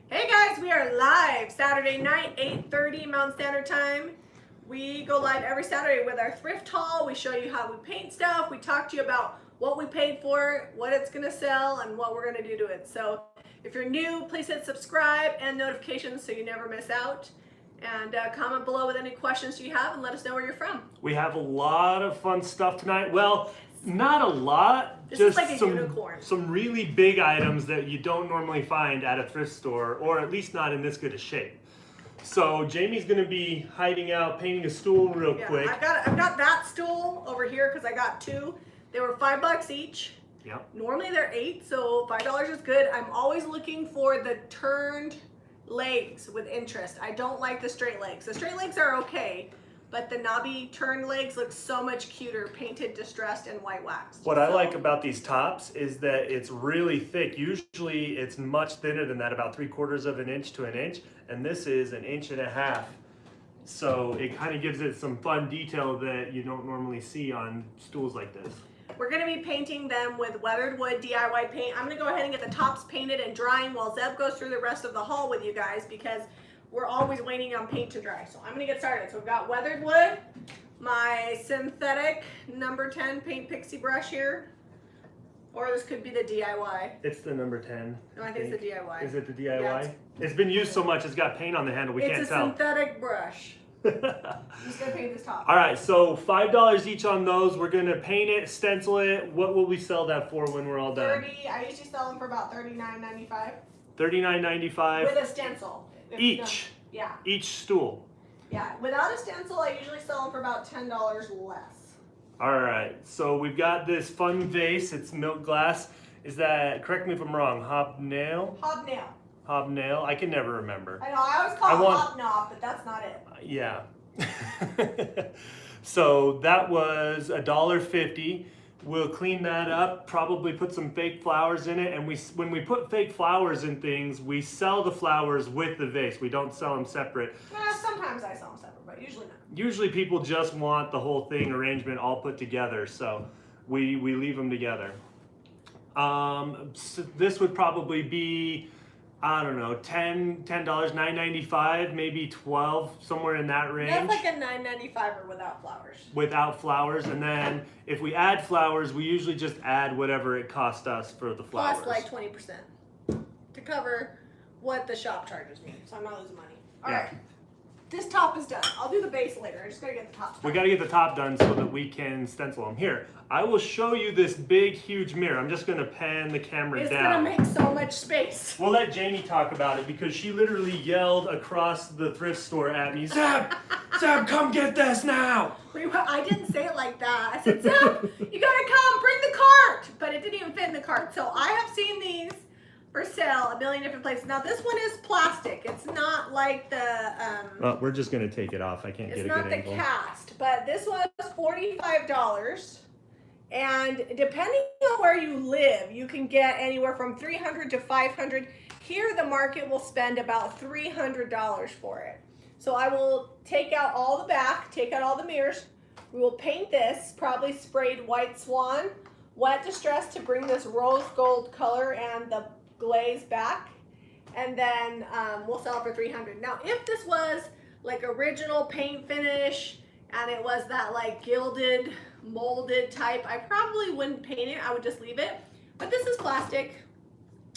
Hey guys, we are live Saturday night, 8:30 Mountain Standard Time. We go live every Saturday with our thrift haul. We show you how we paint stuff. We talk to you about what we paid for it, what it's gonna sell, and what we're gonna do to it. So if you're new, please hit subscribe and notifications so you never miss out. And comment below with any questions you have and let us know where you're from. We have a lot of fun stuff tonight. Well, not a lot, This just is like a unicorn. some really big items that you don't normally find at a thrift store, or at least not in this good a shape. So Jamie's gonna be hiding out, painting a stool real quick. I've got that stool over here because I got two. They were $5 each. Yep. Normally they're $8, so $5 is good. I'm always looking for the turned legs with interest. I don't like the straight legs. The straight legs are okay, but the knobby turned legs look so much cuter, painted, distressed, and white waxed. What I like about these tops is that it's really thick. Usually it's much thinner than that, about 3/4 of an inch to an inch, and this is 1.5 inches. So it kind of gives it some fun detail that you don't normally see on stools like this. We're going to be painting them with weathered wood DIY paint. I'm going to go ahead and get the tops painted and drying while Zeb goes through the rest of the haul with you guys because we're always waiting on paint to dry. So I'm going to get started. So we've got weathered wood, my synthetic number 10 paint pixie brush here, or this could be the DIY. It's the number 10. No, I think it's the DIY. Is it the DIY? Yeah, it's been used so much it's got paint on the handle, we can't tell. It's a synthetic brush. I'm just going to paint this top. All right, so $5 each on those. We're gonna paint it, stencil it. What will we sell that for when we're all done? I usually sell them for about $39.95. $39.95 with a stencil. each. Yeah. Each stool. Yeah. Without a stencil, I usually sell them for about $10 less. All right, so we've got this fun vase. It's milk glass. Is that, correct me if I'm wrong, hobnail? Hobnail. Hobnail. I can never remember. I know. I always call it hobnob, but that's not it. Yeah. So that was $1.50. We'll clean that up, probably put some fake flowers in it, and when we put fake flowers in things, we sell the flowers with the vase. We don't sell them separate. Sometimes I sell them separate, but usually not. Usually people just want the whole thing arrangement all put together, so we leave them together. So this would probably be, I don't know, $10, $9.95, maybe $12, somewhere in that range. That's like a $9.95 without flowers. Without flowers, and then if we add flowers, we usually just add whatever it cost us for the flowers. Plus like 20% to cover what the shop charges me, so I'm not losing money. All right. This top is done. I'll do the base later. I just gotta get the top done. We gotta get the top done so that we can stencil them. Here, I will show you this big, huge mirror. I'm just gonna pan the camera down. It's gonna make so much space. We'll let Jamie talk about it because she literally yelled across the thrift store at me, Zeb, Zeb, come get this now. I didn't say it like that. I said, Zeb, you gotta come, bring the cart. But it didn't even fit in the cart. So I have seen these for sale a million different places. Now this one is plastic. It's not like the We're just gonna take it off. I can't get a good angle. It's not the cast, but this was $45. And depending on where you live, you can get anywhere from $300 to $500. Here the market will spend about $300 for it. So I will take out all the back, take out all the mirrors. We will paint this, probably sprayed white swan, wet distress to bring this rose gold color and the glaze back, and then we'll sell it for $300. Now if this was like original paint finish and it was that like gilded molded type, I probably wouldn't paint it. I would just leave it, but this is plastic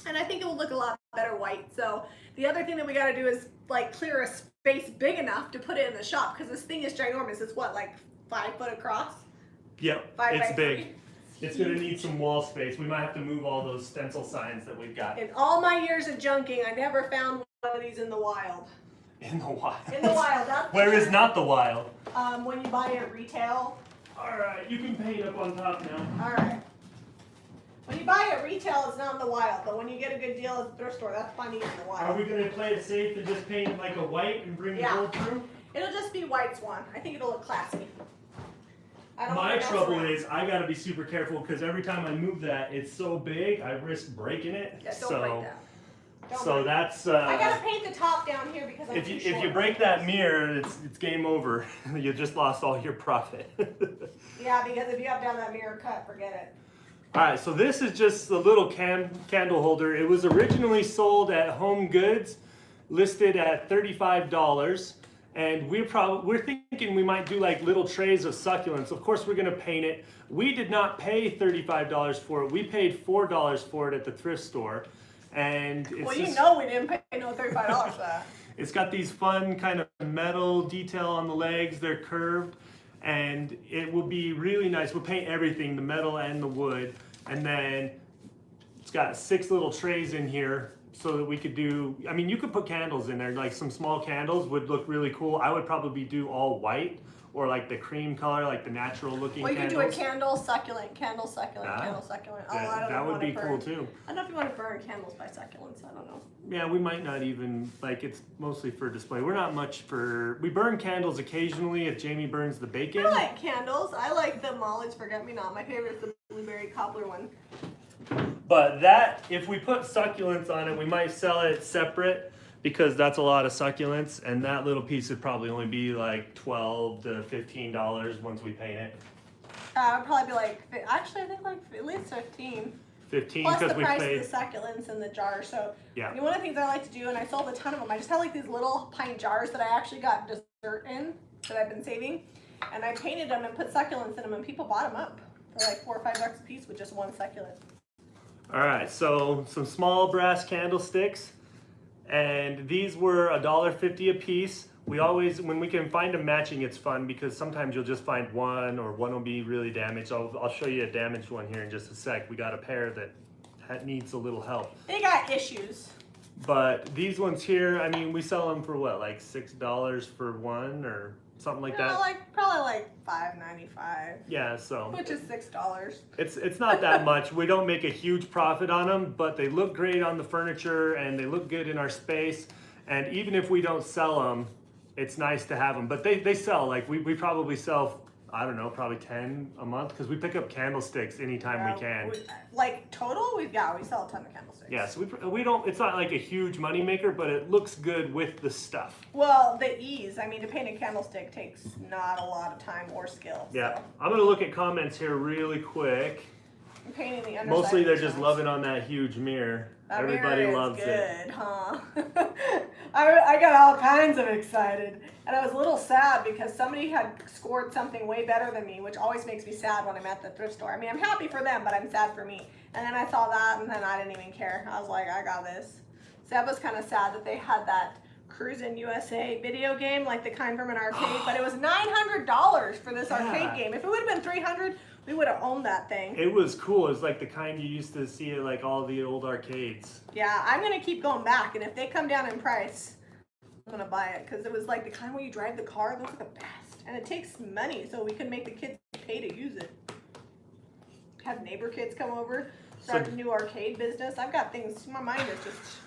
and I think it will look a lot better white. So the other thing that we got to do is like clear a space big enough to put it in the shop because this thing is ginormous. It's what, like 5 foot across? Yep, 5 it's by big. 3. It's gonna need some wall space. We might have to move all those stencil signs that we've got. In all my years of junking, I never found one of these in the wild. In the wild. In the wild. That's Where is not the wild? When you buy it at retail. All right, you can paint up on top now. All right. When you buy it at retail, it's not in the wild, but when you get a good deal at the thrift store, that's finding it in the wild. Are we gonna play it safe and just paint like a white and bring the gold through? It'll just be white swan. I think it'll look classy. My trouble is I gotta be super careful because every time I move that, it's so big, I risk breaking it. Yeah, don't break that. So that's. I gotta paint the top down here because I'm too short. If you break that mirror, it's game over. You just lost all your profit. Yeah, because if you have down that mirror cut, forget it. All right, so this is just a little candle holder. It was originally sold at Home Goods, listed at $35, and we're thinking we might do like little trays of succulents. Of course, we're gonna paint it. We did not pay $35 for it. We paid $4 for it at the thrift store, and it's well, you know we didn't pay no $35 for that. It's got these fun kind of metal detail on the legs. They're curved. And it will be really nice. We'll paint everything, the metal and the wood. And then it's got 6 little trays in here so that we could do, I mean, you could put candles in there. Like some small candles would look really cool. I would probably do all white or like the cream color, like the natural looking well, you candles. could do a candle succulent, candle succulent, candle succulent. Oh, I don't that know would be cool too. I don't know if you want to burn candles by succulents. I don't know. Yeah, we might not even, like it's mostly for display. We're not much for, we burn candles occasionally if Jamie burns the bacon. I like candles. I like the Molly's Forget-Me-Not. My favorite is the blueberry cobbler one. But that, if we put succulents on it, we might sell it separate because that's a lot of succulents, and that little piece would probably only be like $12 to $15 once we paint it. It'd probably be like, actually I think like at least 15. 15 plus the because we price paid. of the succulents in the jar. So yeah. One of the things I like to do, and I sold a ton of them, I just have like these little pint jars that I actually got dessert in that I've been saving, and I painted them and put succulents in them, and people bought them up for like $4 or $5 a piece with just one succulent. All right, so some small brass candlesticks, and these were $1.50 a piece. We always, when we can find them matching, it's fun because sometimes you'll just find one or one will be really damaged. I'll show you a damaged one here in just a sec. We got a pair that needs a little help. They got issues. But these ones here, I mean, we sell them for what, like $6 for one or something like that? Probably like $5.95. Yeah, so. Which is $6. It's not that much. We don't make a huge profit on them, but they look great on the furniture and they look good in our space. And even if we don't sell them, it's nice to have them. But they sell, like we probably sell, I don't know, probably 10 a month because we pick up candlesticks anytime we can. Like total, we sell a ton of candlesticks. Yeah, so we don't, it's not like a huge money maker, but it looks good with the stuff. Well, the ease, I mean, to paint a candlestick takes not a lot of time or skill. Yeah, so. I'm gonna look at comments here really quick. I'm painting the underside. Mostly they're just loving on that huge mirror. That Everybody mirror is loves good, it. Huh? I got all kinds of excited. And I was a little sad because somebody had scored something way better than me, which always makes me sad when I'm at the thrift store. I mean, I'm happy for them, but I'm sad for me. And then I saw that, and then I didn't even care. I was like, I got this. Seb was kind of sad that they had that Cruisin' USA video game, like the kind from an arcade, but it was $900 for this arcade game. If it would have been $300, we would have owned that thing. It was cool. It was like the kind you used to see at like all the old arcades. Yeah, I'm going to keep going back, and if they come down in price, I'm going to buy it, because it was like the kind where you drive the car. Those are the best. And it takes money, so we can make the kids pay to use it. Have neighbor kids come over, start a new arcade business. I've got things, my mind is just...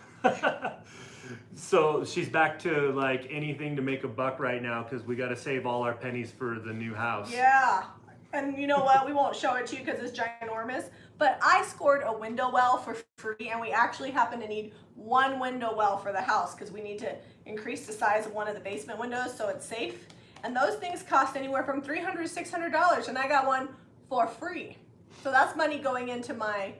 So she's back to like anything to make a buck right now because we got to save all our pennies for the new house. Yeah. And you know what? We won't show it to you because it's ginormous. But I scored a window well for free, and we actually happen to need one window well for the house because we need to increase the size of one of the basement windows so it's safe. And those things cost anywhere from $300 to $600, and I got one for free. So that's money going into my,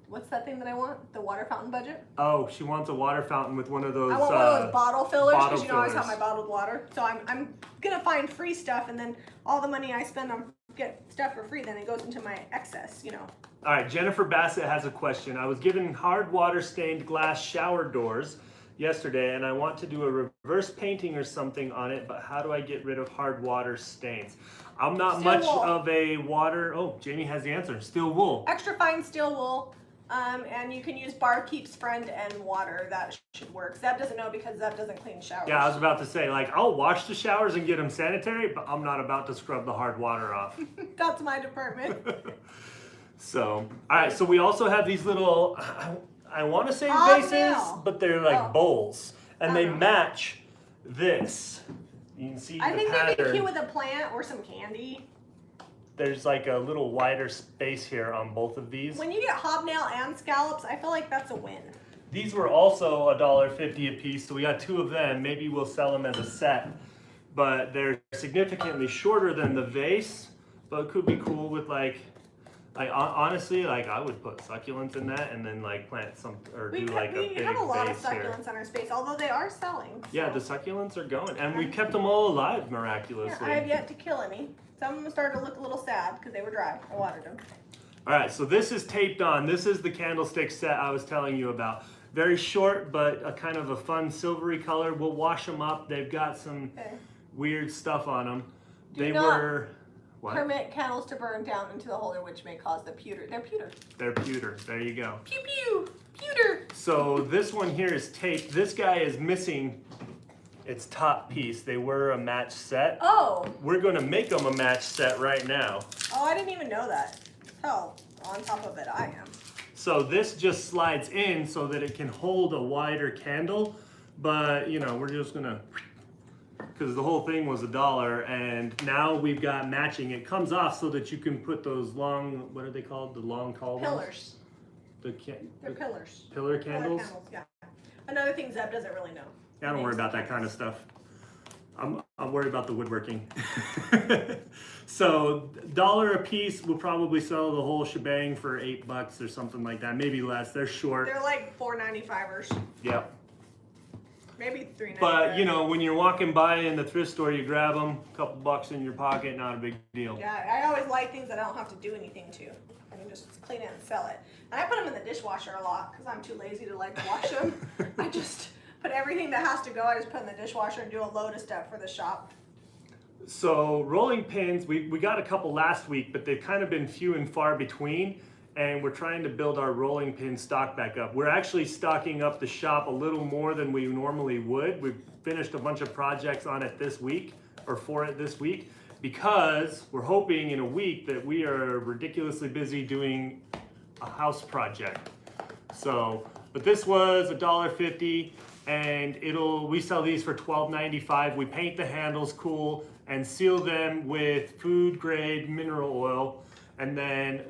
what's that thing that I want? The water fountain budget? Oh, she wants a water fountain with one of those. I want one of those bottle fillers because you know I always fillers. have my bottled water. So I'm gonna find free stuff, and then all the money I spend on get stuff for free, then it goes into my excess, you know. All right, Jennifer Bassett has a question. I was given hard water stained glass shower doors yesterday, and I want to do a reverse painting or something on it, but how do I get rid of hard water stains? I'm not Steel much wool. of a water. Oh, Jamie has the answer. Steel wool. Extra fine steel wool, and you can use Barkeep's Friend and water. That should work. Zeb doesn't know because Zeb doesn't clean showers. Yeah, I was about to say, like, I'll wash the showers and get them sanitary, but I'm not about to scrub the hard water off. That's my department. So, all right, so we also have these little, I want to say Oh, vases, no. but they're like bowls, and they Uh-huh. match this. You can see I the think they'd be pattern. cute with a plant or some candy. There's like a little wider space here on both of these. When you get hobnail and scallops, I feel like that's a win. These were also $1.50 a piece, so we got 2 of them. Maybe we'll sell them as a set, but they're significantly shorter than the vase, but it could be cool with like Like honestly, like I would put succulents in that and then like plant some or do like a big have a lot of vase here. succulents on our space, although they are selling. So. Yeah, the succulents are going, and we kept them all alive miraculously. Yeah, I have yet to kill any. Some of them started to look a little sad because they were dry. I watered them. All right, so this is taped on. This is the candlestick set I was telling you about. Very short, but a kind of a fun silvery color. We'll wash them up. They've got some weird stuff on them. They were. What? Permit candles to burn down into the holder, which may cause the pewter. They're pewter. They're pewter. There you go. Pew pew. Pewter. So this one here is taped. This guy is missing its top piece. They were a match set. Oh. We're going to make them a match set right now. Oh, I didn't even know that. Hell, on top of it, I am. So this just slides in so that it can hold a wider candle. But, you know, we're just going to... because the whole thing was $1, and now we've got matching. It comes off so that you can put those long, what are they called? The long tall ones? Pillars. They're pillars. Pillar candles? Pillar candles, yeah. Another thing Zeb doesn't really know. I don't worry about that kind of stuff. I'm worried about the woodworking. So $1 a piece, we'll probably sell the whole shebang for $8 or something like that. Maybe less. They're short. They're like $4.95ers. Yep. Maybe $3.95. But you know, when you're walking by in the thrift store, you grab them, a couple bucks in your pocket, not a big deal. Yeah, I always like things that I don't have to do anything to. I can just clean it and sell it. And I put them in the dishwasher a lot because I'm too lazy to like wash them. I just put everything that has to go, I just put in the dishwasher and do a load of stuff for the shop. So rolling pins, we got a couple last week, but they've kind of been few and far between. And we're trying to build our rolling pin stock back up. We're actually stocking up the shop a little more than we normally would. We've finished a bunch of projects on it this week, or for it this week, because we're hoping in a week that we are ridiculously busy doing a house project. So, but this was $1.50, and we sell these for $12.95. We paint the handles cool and seal them with food grade mineral oil, and then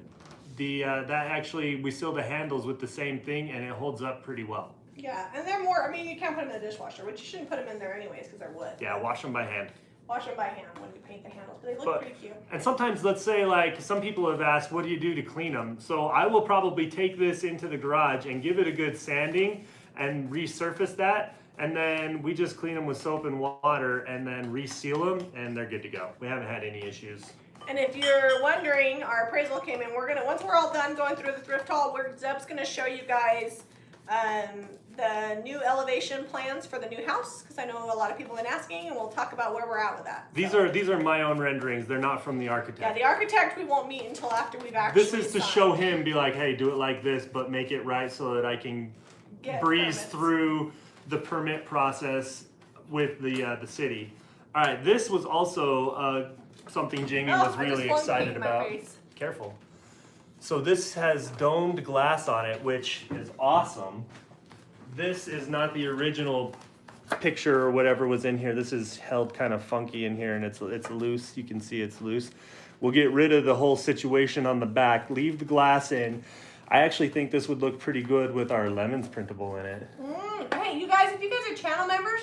we seal the handles with the same thing, and it holds up pretty well. Yeah, and they're more, I mean, you can't put them in the dishwasher, which you shouldn't put them in there anyways because they're wood. Yeah, wash them by hand. Wash them by hand when you paint the handles, but they look pretty cute. And sometimes, let's say, like, some people have asked, what do you do to clean them? So I will probably take this into the garage and give it a good sanding and resurface that, and then we just clean them with soap and water and then reseal them, and they're good to go. We haven't had any issues. And if you're wondering, our appraisal came in. Once we're all done going through the thrift haul, Zeb's gonna show you guys the new elevation plans for the new house, because I know a lot of people have been asking, and we'll talk about where we're at with that. These are my own renderings. They're not from the architect. Yeah, the architect we won't meet until after we've actually This is to show him, be like, hey, do it like this, but make it right so that I can breeze through the permit process with the city. All right, this was also something Jamie was really excited about. Careful. So this has domed glass on it, which is awesome. This is not the original picture or whatever was in here. This is held kind of funky in here, and it's loose. You can see it's loose. We'll get rid of the whole situation on the back, leave the glass in. I actually think this would look pretty good with our lemons printable in it. Hey, you guys, if you guys are channel members,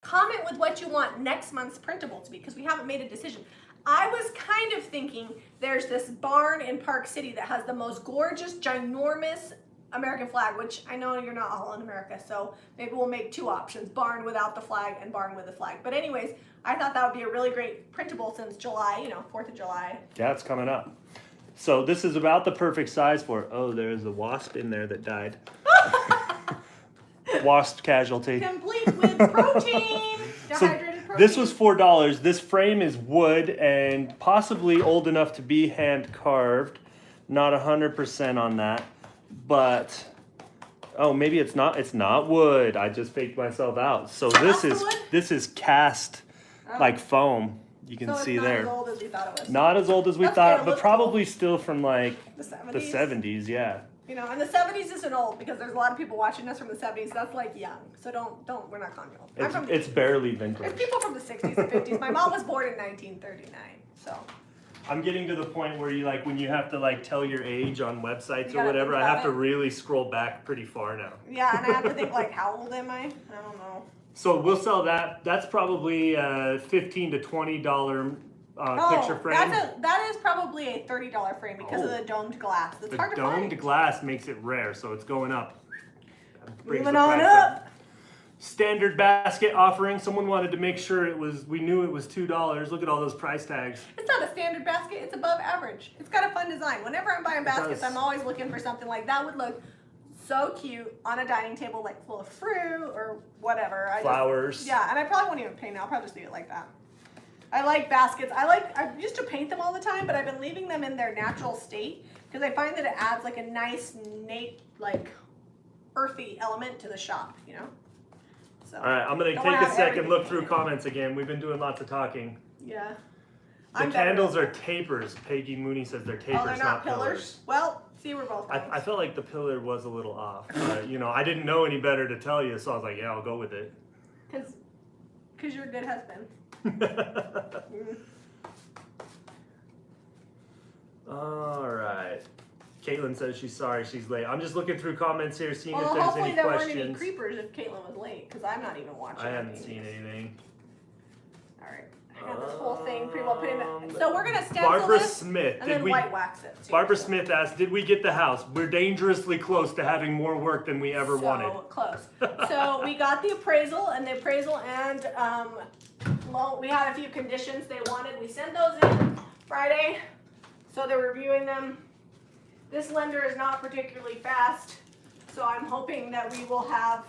comment with what you want next month's printable to be, because we haven't made a decision. I was kind of thinking there's this barn in Park City that has the most gorgeous, ginormous American flag, which I know you're not all in America, so maybe we'll make two options, barn without the flag and barn with the flag. But anyways, I thought that would be a really great printable since July, you know, 4th of July. Yeah, it's coming up. So this is about the perfect size for it. Oh, there's a wasp in there that died. Wasp casualty. Complete with protein. Dehydrated protein. This was $4. This frame is wood and possibly old enough to be hand carved. Not 100% on that, but oh, maybe it's not. It's not wood. I just faked myself out. So this is cast like foam. You can see there. Not as old as we thought it was. Not as old as we thought, but probably still from like the 70s. The 70s, yeah. You know, and the 70s isn't old because there's a lot of people watching us from the 70s. That's like young. So don't, we're not calling you old. It's barely vintage. There's people from the 60s and 50s. My mom was born in 1939, so. I'm getting to the point where you like, when you have to like tell your age on websites or whatever, I have to really scroll back pretty far now. Yeah, and I have to think like, how old am I? I don't know. So we'll sell that. That's probably $15 to $20 picture frame. That is probably a $30 frame because of the domed glass. It's hard to find. The domed glass makes it rare, so it's going up. Moving on up. Standard basket offering. Someone wanted to make sure we knew it was $2. Look at all those price tags. It's not a standard basket, it's above average. It's got a fun design. Whenever I'm buying baskets, I'm always looking for something like that would look so cute on a dining table, like full of fruit or whatever. Flowers. Yeah, and I probably won't even paint it. I'll probably just leave it like that. I like baskets. I used to paint them all the time, but I've been leaving them in their natural state because I find that it adds like a nice, like earthy element to the shop, you know? So, all right, I'm going to take a second, look through comments again. We've been doing lots of talking. Yeah. The candles are tapers. Peggy Mooney says they're tapers, they're not pillars. Well, see, we're both. I felt like the pillar was a little off. You know, I didn't know any better to tell you, so I was like, yeah, I'll go with it. Because you're a good husband. All right. Caitlin says she's sorry she's late. I'm just looking through comments here, seeing if there's any hopefully there questions. weren't any creepers if Caitlin was late, because I'm not even watching. I haven't seen anything. All right. I got this whole thing pretty well put in. So we're going to stencil Barbara this Smith, and then white wax it. Barbara Smith asked, did we get the house? We're dangerously close to having more work than we ever wanted. So close. So we got the appraisal and well, we had a few conditions they wanted. We sent those in Friday, so they're reviewing them. This lender is not particularly fast, so I'm hoping that we will have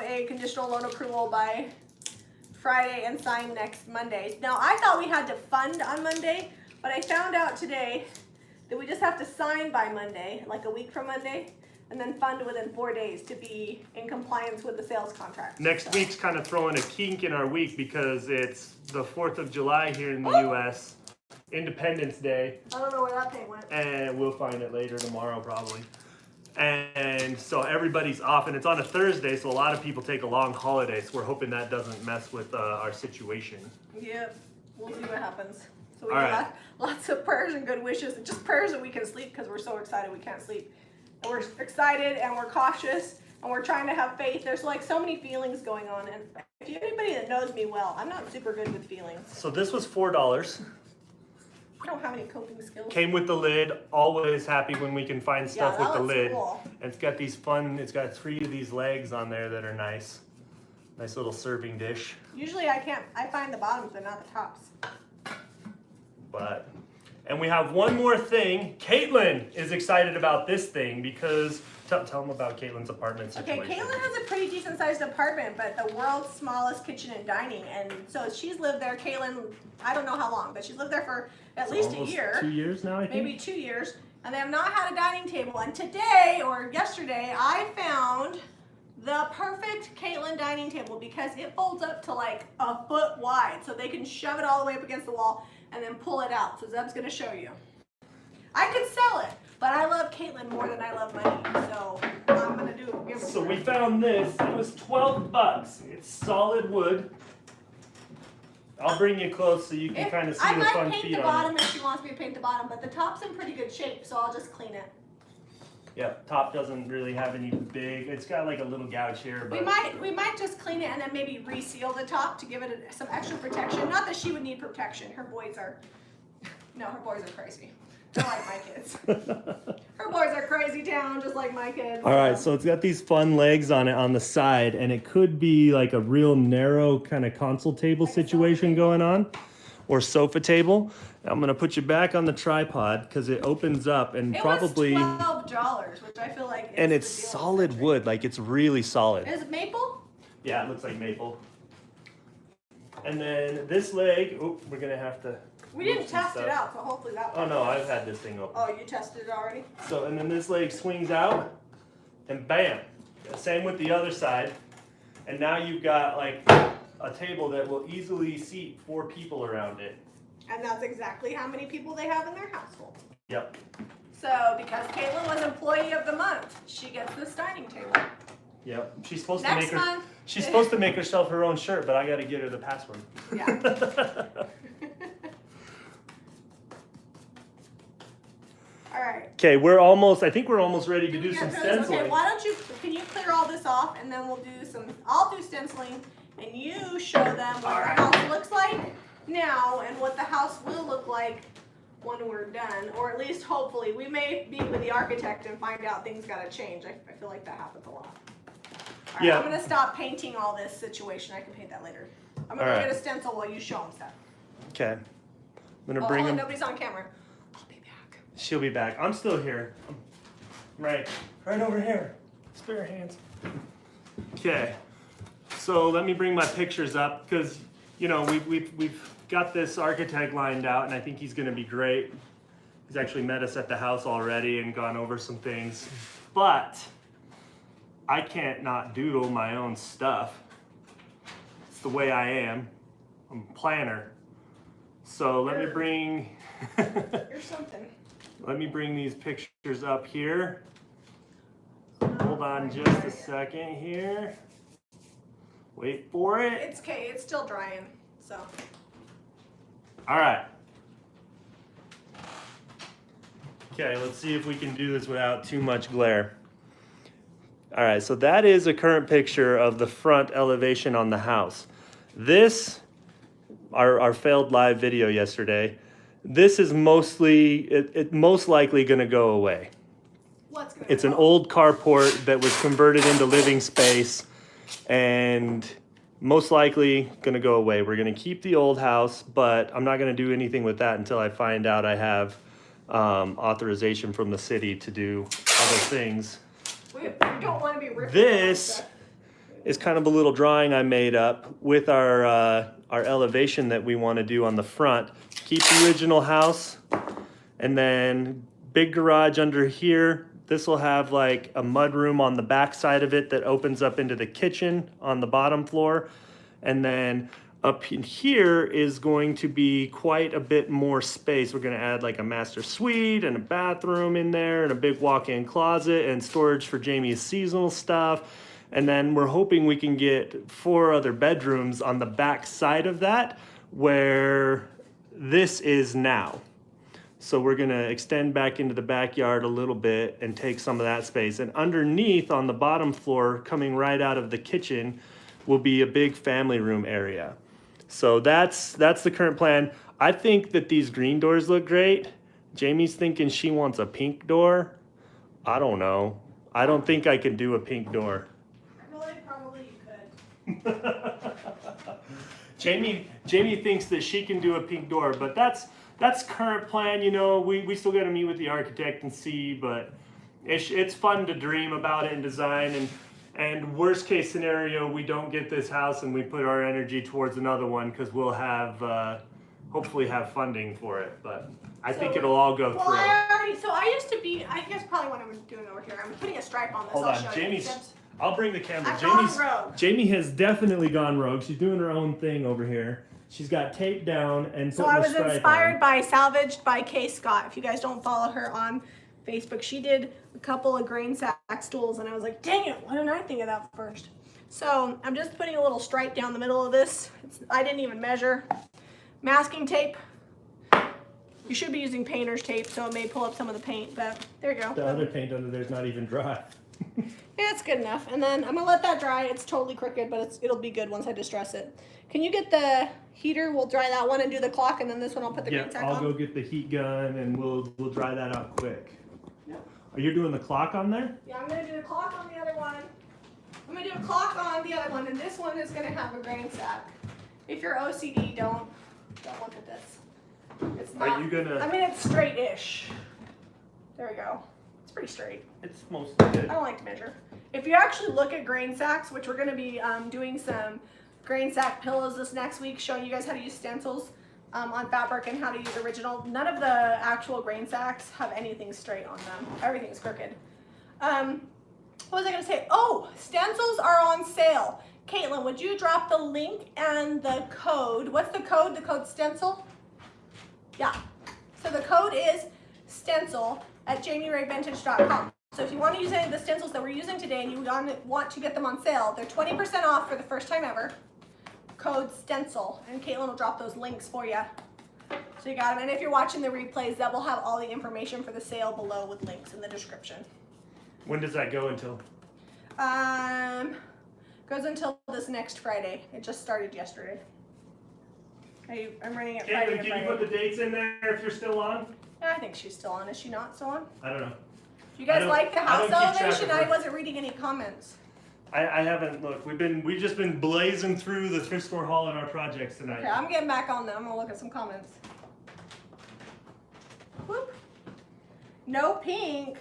a conditional loan approval by Friday and sign next Monday. Now, I thought we had to fund on Monday, but I found out today that we just have to sign by Monday, like a week from Monday, and then fund within 4 days to be in compliance with the sales contract. Next week's kind of throwing a kink in our week because it's the 4th of July here in the U.S., Independence Day. I don't know where that thing went. And we'll find it later tomorrow probably. And so everybody's off, and it's on a Thursday, so a lot of people take a long holiday, so we're hoping that doesn't mess with our situation. Yep, we'll see what happens. So we All got right. lots of prayers and good wishes, and just prayers that we can sleep because we're so excited we can't sleep. And we're excited and we're cautious and we're trying to have faith. There's like so many feelings going on, and if you anybody that knows me well, I'm not super good with feelings. So this was $4. I don't have any coping skills. Came with the lid. Always happy when we can find stuff with the lid. Cool. And it's got these it's got 3 of these legs on there that are nice. Nice little serving dish. Usually I find the bottoms but not the tops. And we have one more thing. Caitlin is excited about this thing because, tell them about Caitlin's apartment situation. Okay, Caitlin has a pretty decent sized apartment, but the world's smallest kitchen and dining. And so she's lived there, Caitlin, I don't know how long, but she's lived there for at least a year. 2 years now, I think. Maybe 2 years. And they have not had a dining table. And today, or yesterday, I found the perfect Caitlin dining table because it folds up to like a foot wide. So they can shove it all the way up against the wall and then pull it out. So Zeb's gonna show you. I could sell it, but I love Caitlin more than I love money. So I'm gonna give it. So we found this. It was $12. It's solid wood. I'll bring you close so you can kind of see the fun feet on it. I might paint the bottom if she wants me to paint the bottom, but the top's in pretty good shape, so I'll just clean it. Yeah, top doesn't really have any big. It's got like a little gouge here, but we might just clean it and then maybe reseal the top to give it some extra protection. Not that she would need protection. Her boys are crazy. They're like my kids. Her boys are crazy town, just like my kids. All right, so it's got these fun legs on it on the side, and it could be like a real narrow kind of console table situation going on, or sofa table. I'm gonna put you back on the tripod because it opens up and probably. It was $12, which I feel like. And it's solid wood, like it's really solid. Is it maple? Yeah, it looks like maple. And then this leg, we're gonna have to. We didn't test it out, so hopefully that. Oh no, I've had this thing open. Oh, you tested it already? So, and then this leg swings out, and bam, same with the other side. And now you've got like a table that will easily seat 4 people around it. And that's exactly how many people they have in their household. Yep. So, because Caitlin was employee of the month, she gets this dining table. Yep. She's supposed Next to make month. She's supposed to make herself her own shirt, but I got to get her the password. Yeah. All right. Okay, I think we're almost ready to do some stenciling. Okay, can you clear all this off and then we'll do I'll do stenciling and you show them what the house looks like now and what the house will look like when we're done, or at least hopefully. We may meet with the architect and find out things gotta change. I feel like that happens a lot. All right, Yeah. I'm gonna stop painting all this situation. I can paint that later. I'm gonna go get a stencil while you show them stuff. Okay. I'm gonna bring him. Nobody's on camera. I'll be back. She'll be back. I'm still here. Right over here. Spare hands. Okay. So let me bring my pictures up because you know we've got this architect lined out, and I think he's gonna be great. He's actually met us at the house already and gone over some things, but I can't not doodle my own stuff. It's the way I am. I'm a planner. So let me bring. You're something. Let me bring these pictures up here. Hold on just a second here. Wait for it. It's okay. It's still drying. So. All right. Okay, let's see if we can do this without too much glare. All right, so that is a current picture of the front elevation on the house. This, our failed live video yesterday, this is most likely gonna go away. What's gonna It's an go? old carport that was converted into living space and most likely gonna go away. We're gonna keep the old house, but I'm not gonna do anything with that until I find out I have authorization from the city to do other things. We don't want to be ripping This is kind of a little drawing I made up with our elevation that we want to do on the front. Keep the original house, and then big garage under here. This will have like a mud room on the back side of it that opens up into the kitchen on the bottom floor. And then up in here is going to be quite a bit more space. We're gonna add like a master suite and a bathroom in there and a big walk-in closet and storage for Jami's seasonal stuff. And then we're hoping we can get 4 other bedrooms on the back side of that where this is now. So we're gonna extend back into the backyard a little bit and take some of that space. And underneath on the bottom floor, coming right out of the kitchen, will be a big family room area. So that's the current plan. I think that these green doors look great. Jami's thinking she wants a pink door. I don't know. I don't think I can do a pink door. Probably you could. Jami thinks that she can do a pink door, but that's current plan. You know, we still got to meet with the architect and see, but it's fun to dream about it and design. And worst case scenario, we don't get this house and we put our energy towards another one because we'll have hopefully have funding for it. But I think it'll all go through. I used to be. I guess probably what I'm doing over here. I'm putting a stripe on this. Hold I'll on, show you. I'll bring the camera. I've gone rogue. Jami has definitely gone rogue. She's doing her own thing over here. She's got tape down and So I was inspired by Salvaged by Kay Scott. If you guys don't follow her on Facebook, she did a couple of grain sack stools, and I was like, dang it, why didn't I think of that first? So I'm just putting a little stripe down the middle of this. I didn't even measure. Masking tape. You should be using painter's tape, so it may pull up some of the paint, but there you go. The other paint under there's not even dry. Yeah, it's good enough. And then I'm gonna let that dry. It's totally crooked, but it'll be good once I distress it. Can you get the heater? We'll dry that one and do the clock, and then this one I'll put the green sack on. I'll go get the heat gun and we'll dry that out quick. Yep. Are you doing the clock on there? Yeah, I'm gonna do the clock on the other one. I'm gonna do a clock on the other one, and this one is gonna have a grain sack. If you're OCD, don't look at this. It's not. Are you gonna? I mean, it's straight-ish. There we go. It's pretty straight. It's mostly good. I don't like to measure. If you actually look at grain sacks, which we're gonna be doing some grain sack pillows this next week, showing you guys how to use stencils on fabric and how to use original. None of the actual grain sacks have anything straight on them. Everything's crooked. What was I gonna say? Oh, stencils are on sale. Caitlin, would you drop the link and the code? What's the code? The code stencil? Yeah. So the code is stencil at jamirayvintage.com. So if you want to use any of the stencils that we're using today and you want to get them on sale, they're 20% off for the first time ever. Code stencil, and Caitlin will drop those links for you. So you got them. And if you're watching the replays, that will have all the information for the sale below with links in the description. When does that go until? Goes until this next Friday. It just started yesterday. I'm running it Friday Caitlin, to can you Friday. put the dates in there if you're still on? Yeah, I think she's still on. Is she not still on? I don't know. Do you guys like the I house don't keep track elevation? of her. I wasn't reading any comments. I haven't looked. We've just been blazing through the thrift store haul and our projects tonight. Okay, I'm getting back on them. I'm gonna look at some comments. Whoop. No pink.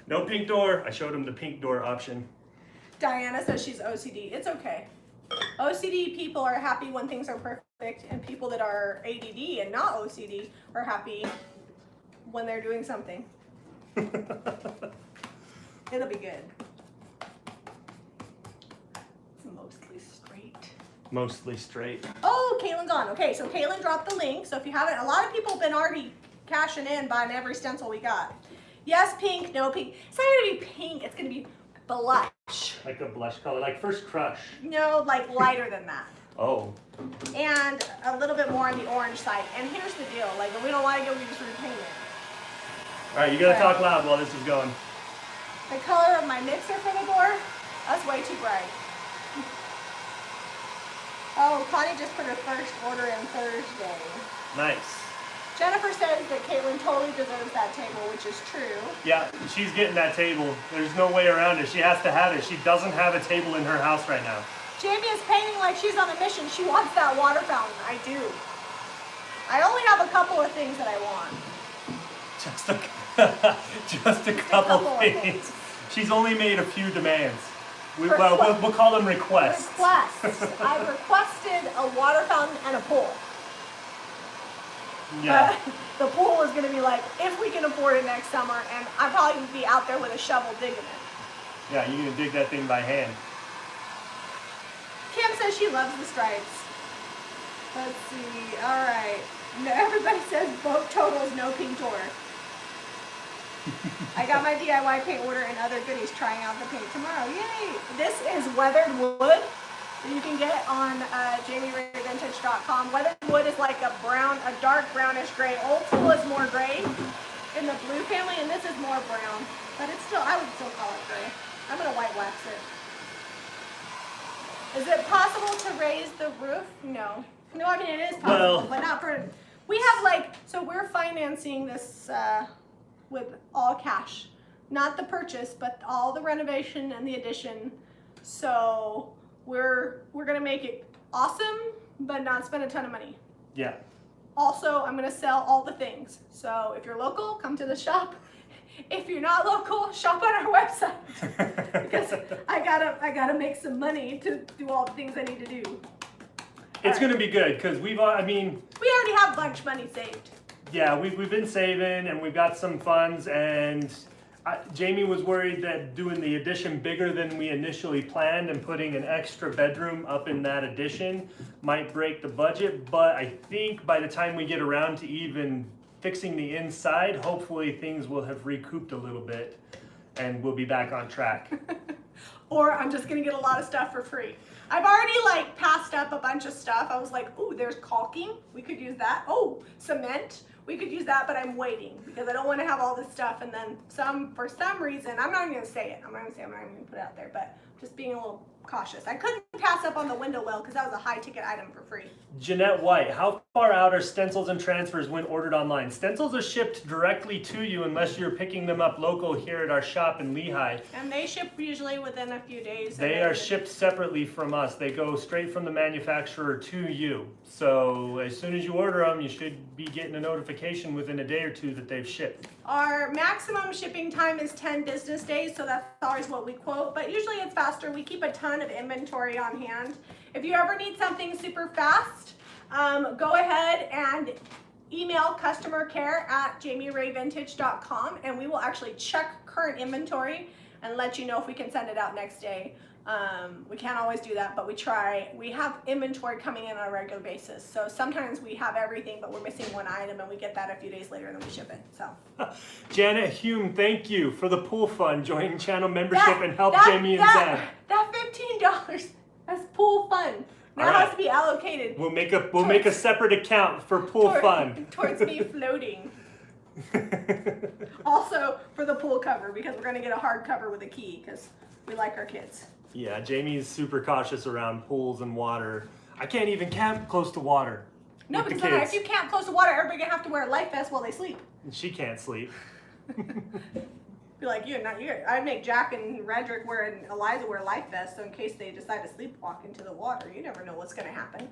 No pink door. I showed him the pink door option. Diana says she's OCD. It's okay. OCD people are happy when things are perfect, and people that are ADD and not OCD are happy when they're doing something. It'll be good. It's mostly straight. Mostly straight. Oh, Caitlin's on. Okay, so Caitlin dropped the link. So if you haven't, a lot of people have been already cashing in buying every stencil we got. Yes, pink, no pink. It's not gonna be pink, it's gonna be blush. Like a blush color, like First Crush. No, like lighter than that. Oh. And a little bit more on the orange side. And here's the deal, like if we don't like it, we just repaint it. All right, you gotta Okay. talk loud while this is going. The color of my mixer for the door, that's way too bright. Oh, Connie just put her first order in Thursday. Nice. Jennifer says that Caitlin totally deserves that table, which is true. Yeah, she's getting that table. There's no way around it. She has to have it. She doesn't have a table in her house right now. Jamie is painting like she's on a mission. She wants that water fountain. I do. I only have a couple of things that I want. Just a couple of things. things. She's only made a few demands. Request. We'll call them requests. Requests. I requested a water fountain and a pool. Yeah. But the pool is going to be like, if we can afford it next summer, and I'm probably going to be out there with a shovel digging it. Yeah, you're gonna dig that thing by hand. Kim says she loves the stripes. Let's see. All right. No, everybody says boat totals, no pink door. I got my DIY paint order and other goodies trying out the paint tomorrow. Yay! This is weathered wood that you can get on JamiRayVintage.com. Weathered wood is like a dark brownish gray. Old school is more gray in the blue family, and this is more brown. But it's still, I would still call it gray. I'm gonna white wax it. Is it possible to raise the roof? No. No, I mean it is possible, but not for. We have so we're financing this with all cash, not the purchase, but all the renovation and the addition. So we're gonna make it awesome, but not spend a ton of money. Yeah. Also, I'm gonna sell all the things. So if you're local, come to the shop. If you're not local, shop on our website because I gotta make some money to do all the things I need to do. It's gonna be good because we already have a bunch of money saved. Yeah, we've been saving and we've got some funds, and Jamie was worried that doing the addition bigger than we initially planned and putting an extra bedroom up in that addition might break the budget, but I think by the time we get around to even fixing the inside, hopefully things will have recouped a little bit and we'll be back on track. Or I'm just gonna get a lot of stuff for free. I've already passed up a bunch of stuff. I was like, ooh, there's caulking. We could use that. Oh, cement. We could use that, but I'm waiting because I don't want to have all this stuff and then for some reason, I'm not even gonna say it. I'm not even gonna put it out there, but just being a little cautious. I couldn't pass up on the window well because that was a high ticket item for free. Jeanette White, how far out are stencils and transfers when ordered online? Stencils are shipped directly to you unless you're picking them up local here at our shop in Lehi. And they ship usually within a few days. They are shipped separately from us. They go straight from the manufacturer to you. So as soon as you order them, you should be getting a notification within a day or two that they've shipped. Our maximum shipping time is 10 business days, so that's always what we quote, but usually it's faster. We keep a ton of inventory on hand. If you ever need something super fast, go ahead and email customer care at JamiRayVintage.com and we will actually check current inventory and let you know if we can send it out next day. We can't always do that, but we try. We have inventory coming in on a regular basis. So sometimes we have everything, but we're missing one item and we get that a few days later and then we ship it, so. Janet Hume, thank you for the pool fund. Join channel membership and help Jamie and Zeb. That $15, that's pool fund. Now All right. has to be allocated. We'll make a separate account for pool fund. Towards me floating. Also for the pool cover because we're gonna get a hard cover with a key because We like our kids. Yeah, Jamie's super cautious around pools and water. I can't even camp close to water. No, with the because kids. if you camp close to water, everybody gonna have to wear a life vest while they sleep. And she can't sleep. Be like you, not you. I'd make Jack and Redrick and Eliza wear life vests so in case they decide to sleepwalk into the water. You never know what's gonna happen.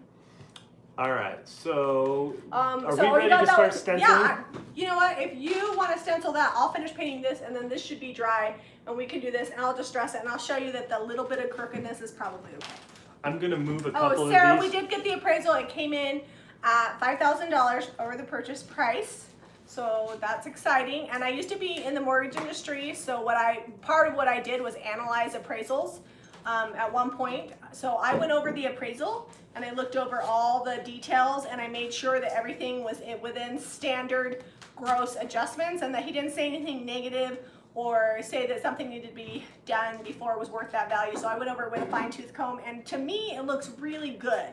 All right, so are so we ready to start stenciling? Yeah, you know what? If you want to stencil that, I'll finish painting this, and then this should be dry, and we can do this, and I'll distress it, and I'll show you that the little bit of crookedness is probably okay. I'm gonna move a couple Sarah, of these. we did get the appraisal. It came in at $5,000 over the purchase price, so that's exciting. And I used to be in the mortgage industry, so part of what I did was analyze appraisals at one point. So I went over the appraisal and I looked over all the details and I made sure that everything was within standard gross adjustments and that he didn't say anything negative or say that something needed to be done before it was worth that value. So I went over it with a fine-tooth comb, and to me, it looks really good.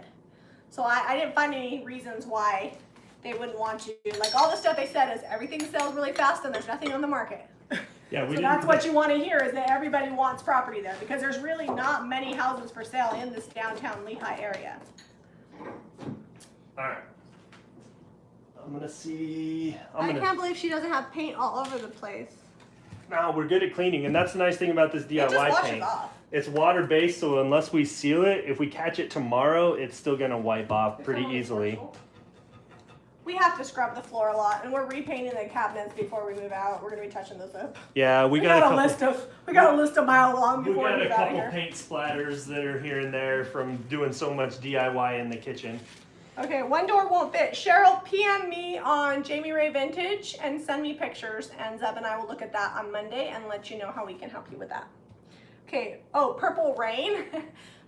So I didn't find any reasons why they wouldn't want to. Like, all the stuff they said is everything sells really fast and there's nothing on the market. Yeah, So that's what you want to hear, is that everybody wants property there, because there's really not many houses for sale in this downtown Lehi area. All right. I'm gonna see. I can't believe she doesn't have paint all over the place. No, we're good at cleaning, and that's the nice thing about this DIY It just washes paint. off. It's water-based, so unless we seal it, if we catch it tomorrow, it's still gonna wipe off pretty easily. We have to scrub the floor a lot, and we're repainting the cabinets before we move out. We're gonna be touching those up. Yeah, we got a list a mile long we before got we a move out couple here. paint splatters that are here and there from doing so much DIY in the kitchen. Okay, one door won't fit. Cheryl, PM me on Jami Ray Vintage and send me pictures, and Zeb and I will look at that on Monday and let you know how we can help you with that. Okay, oh, Purple Rain.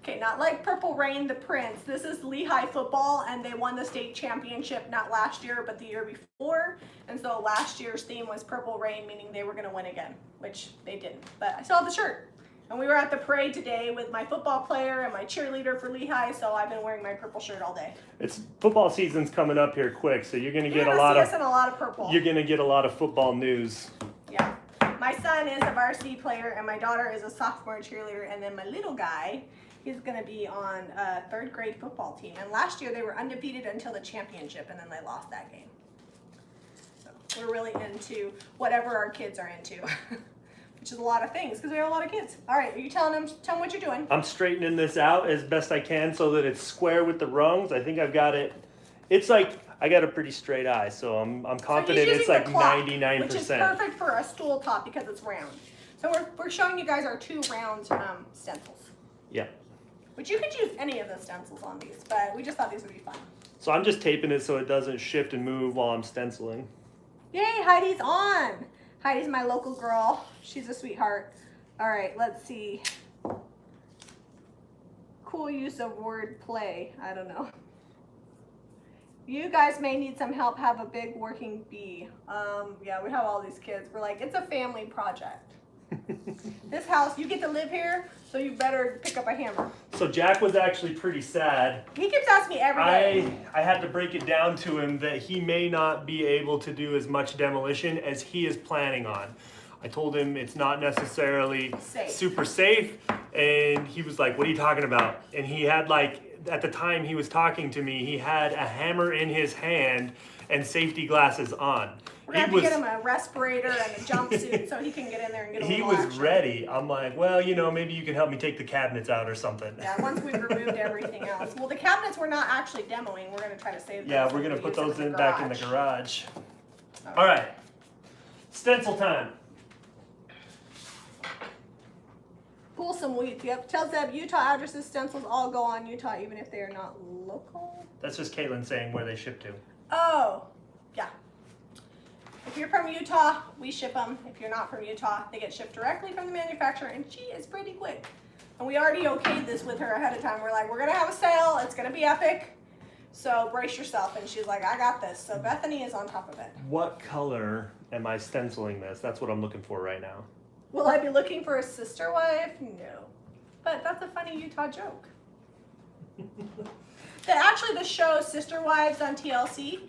Okay, not like Purple Rain the Prince. This is Lehi football, and they won the state championship not last year, but the year before. And so last year's theme was Purple Rain, meaning they were gonna win again, which they didn't, but I still have the shirt. And we were at the parade today with my football player and my cheerleader for Lehi, so I've been wearing my purple shirt all day. It's football season's coming up here quick, so you're gonna get You're a gonna lot see of us in a lot of purple. you're gonna get a lot of football news. Yeah. My son is a varsity player, and my daughter is a sophomore cheerleader, and then my little guy is gonna be on a third grade football team. And last year they were undefeated until the championship, and then they lost that game. So we're really into whatever our kids are into. Which is a lot of things, because we have a lot of kids. All right, are you tell them what you're doing? I'm straightening this out as best I can so that it's square with the rungs. I think I've got it. It's like, I got a pretty straight eye, so I'm confident it's like 99%. Which is perfect for a stool top because it's round. So we're showing you guys our two round stencils. Yeah. Which you could use any of the stencils on these, but we just thought these would be fun. So I'm just taping it so it doesn't shift and move while I'm stenciling. Yay, Heidi's on. Heidi's my local girl. She's a sweetheart. All right, let's see. Cool use of word play. I don't know. You guys may need some help. Have a big working bee. Yeah, we have all these kids. We're like, it's a family project. This house, you get to live here, so you better pick up a hammer. So Jack was actually pretty sad. He keeps asking me every day. I had to break it down to him that he may not be able to do as much demolition as he is planning on. I told him it's not necessarily super safe, and he was like, what are you talking about? And he had like, at the time he was talking to me, he had a hammer in his hand and safety glasses on. We're gonna have to get him a respirator and a jumpsuit so he can get in there and get a little He was action. ready. I'm like, well, you know, maybe you can help me take the cabinets out or something. Yeah, once we've removed everything else. Well, the cabinets we're not actually demoing. We're going to try to save those. Yeah, we're going to put those in back in the garage. All right. Stencil time. Pull some wheat. Yep. Tell Zeb Utah addresses, stencils all go on Utah even if they are not local. That's just Caitlin saying where they ship to. Oh, yeah. If you're from Utah, we ship them. If you're not from Utah, they get shipped directly from the manufacturer, and she is pretty quick. And we already okayed this with her ahead of time. We're like, we're gonna have a sale. It's gonna be epic. So brace yourself. And she's like, I got this. So Bethany is on top of it. What color am I stenciling this? That's what I'm looking for right now. Will I be looking for a sister wife? No. But that's a funny Utah joke. Actually, the show Sister Wives on TLC,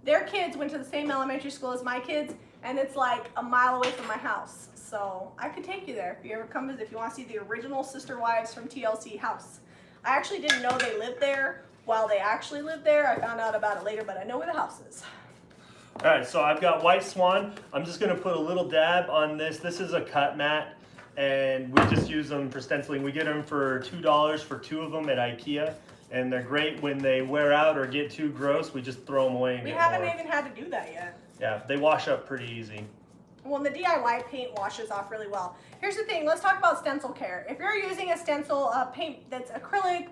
their kids went to the same elementary school as my kids, and it's like a mile away from my house. So I could take you there if you ever come visit, if you want to see the original Sister Wives from TLC house. I actually didn't know they lived there while they actually lived there. I found out about it later, but I know where the house is. All right, so I've got White Swan. I'm just gonna put a little dab on this. This is a cut mat, and we just use them for stenciling. We get them for $2 for 2 of them at IKEA, and they're great when they wear out or get too gross. We just throw them away and We get haven't more. even had to do that yet. Yeah, they wash up pretty easy. Well, the DIY paint washes off really well. Here's the thing, let's talk about stencil care. If you're using a stencil paint that's acrylic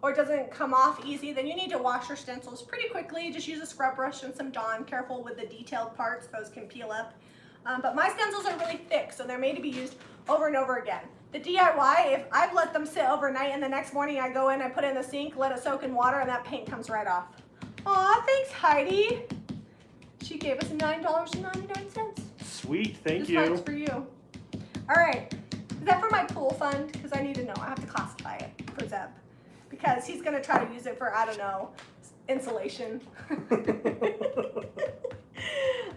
or doesn't come off easy, then you need to wash your stencils pretty quickly. Just use a scrub brush and some Dawn. Careful with the detailed parts, those can peel up. But my stencils are really thick, so they're made to be used over and over again. The DIY, if I've let them sit overnight and the next morning I go in, I put it in the sink, let it soak in water, and that paint comes right off. Aw, thanks, Heidi. She gave us $9.99. Sweet, thank This you. one's for you. All right, is that for my pool fund? Because I need to know, I have to classify it for Zeb. Because he's gonna try to use it for, I don't know, insulation.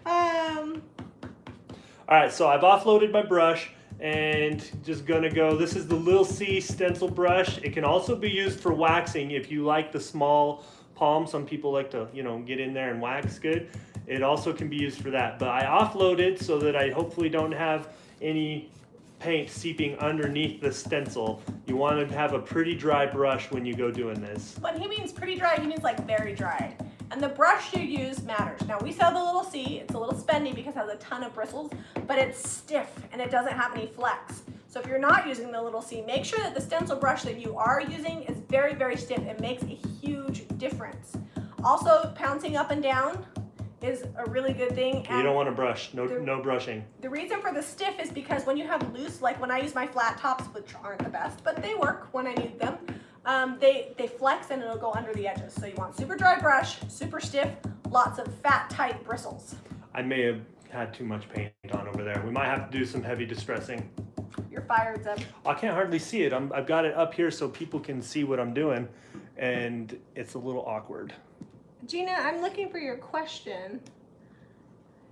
All right, so I've offloaded my brush and just gonna go, this is the Lil C stencil brush. It can also be used for waxing if you like the small palm. Some people like to, you know, get in there and wax good. It also can be used for that, but I offloaded so that I hopefully don't have any paint seeping underneath the stencil. You want to have a pretty dry brush when you go doing this. When he means pretty dry, he means like very dry. And the brush you use matters. Now we sell the little C, it's a little spendy because it has a ton of bristles, but it's stiff and it doesn't have any flex. So if you're not using the little C, make sure that the stencil brush that you are using is very, very stiff. It makes a huge difference. Also, pouncing up and down is a really good thing. You don't want to brush, no brushing. The reason for the stiff is because when you have loose, like when I use my flat tops, which aren't the best, but they work when I need them, they flex and it'll go under the edges. So you want super dry brush, super stiff, lots of fat, tight bristles. I may have had too much paint on over there. We might have to do some heavy distressing. You're fired, Zeb. I can't hardly see it. I've got it up here so people can see what I'm doing, and it's a little awkward. Gina, I'm looking for your question.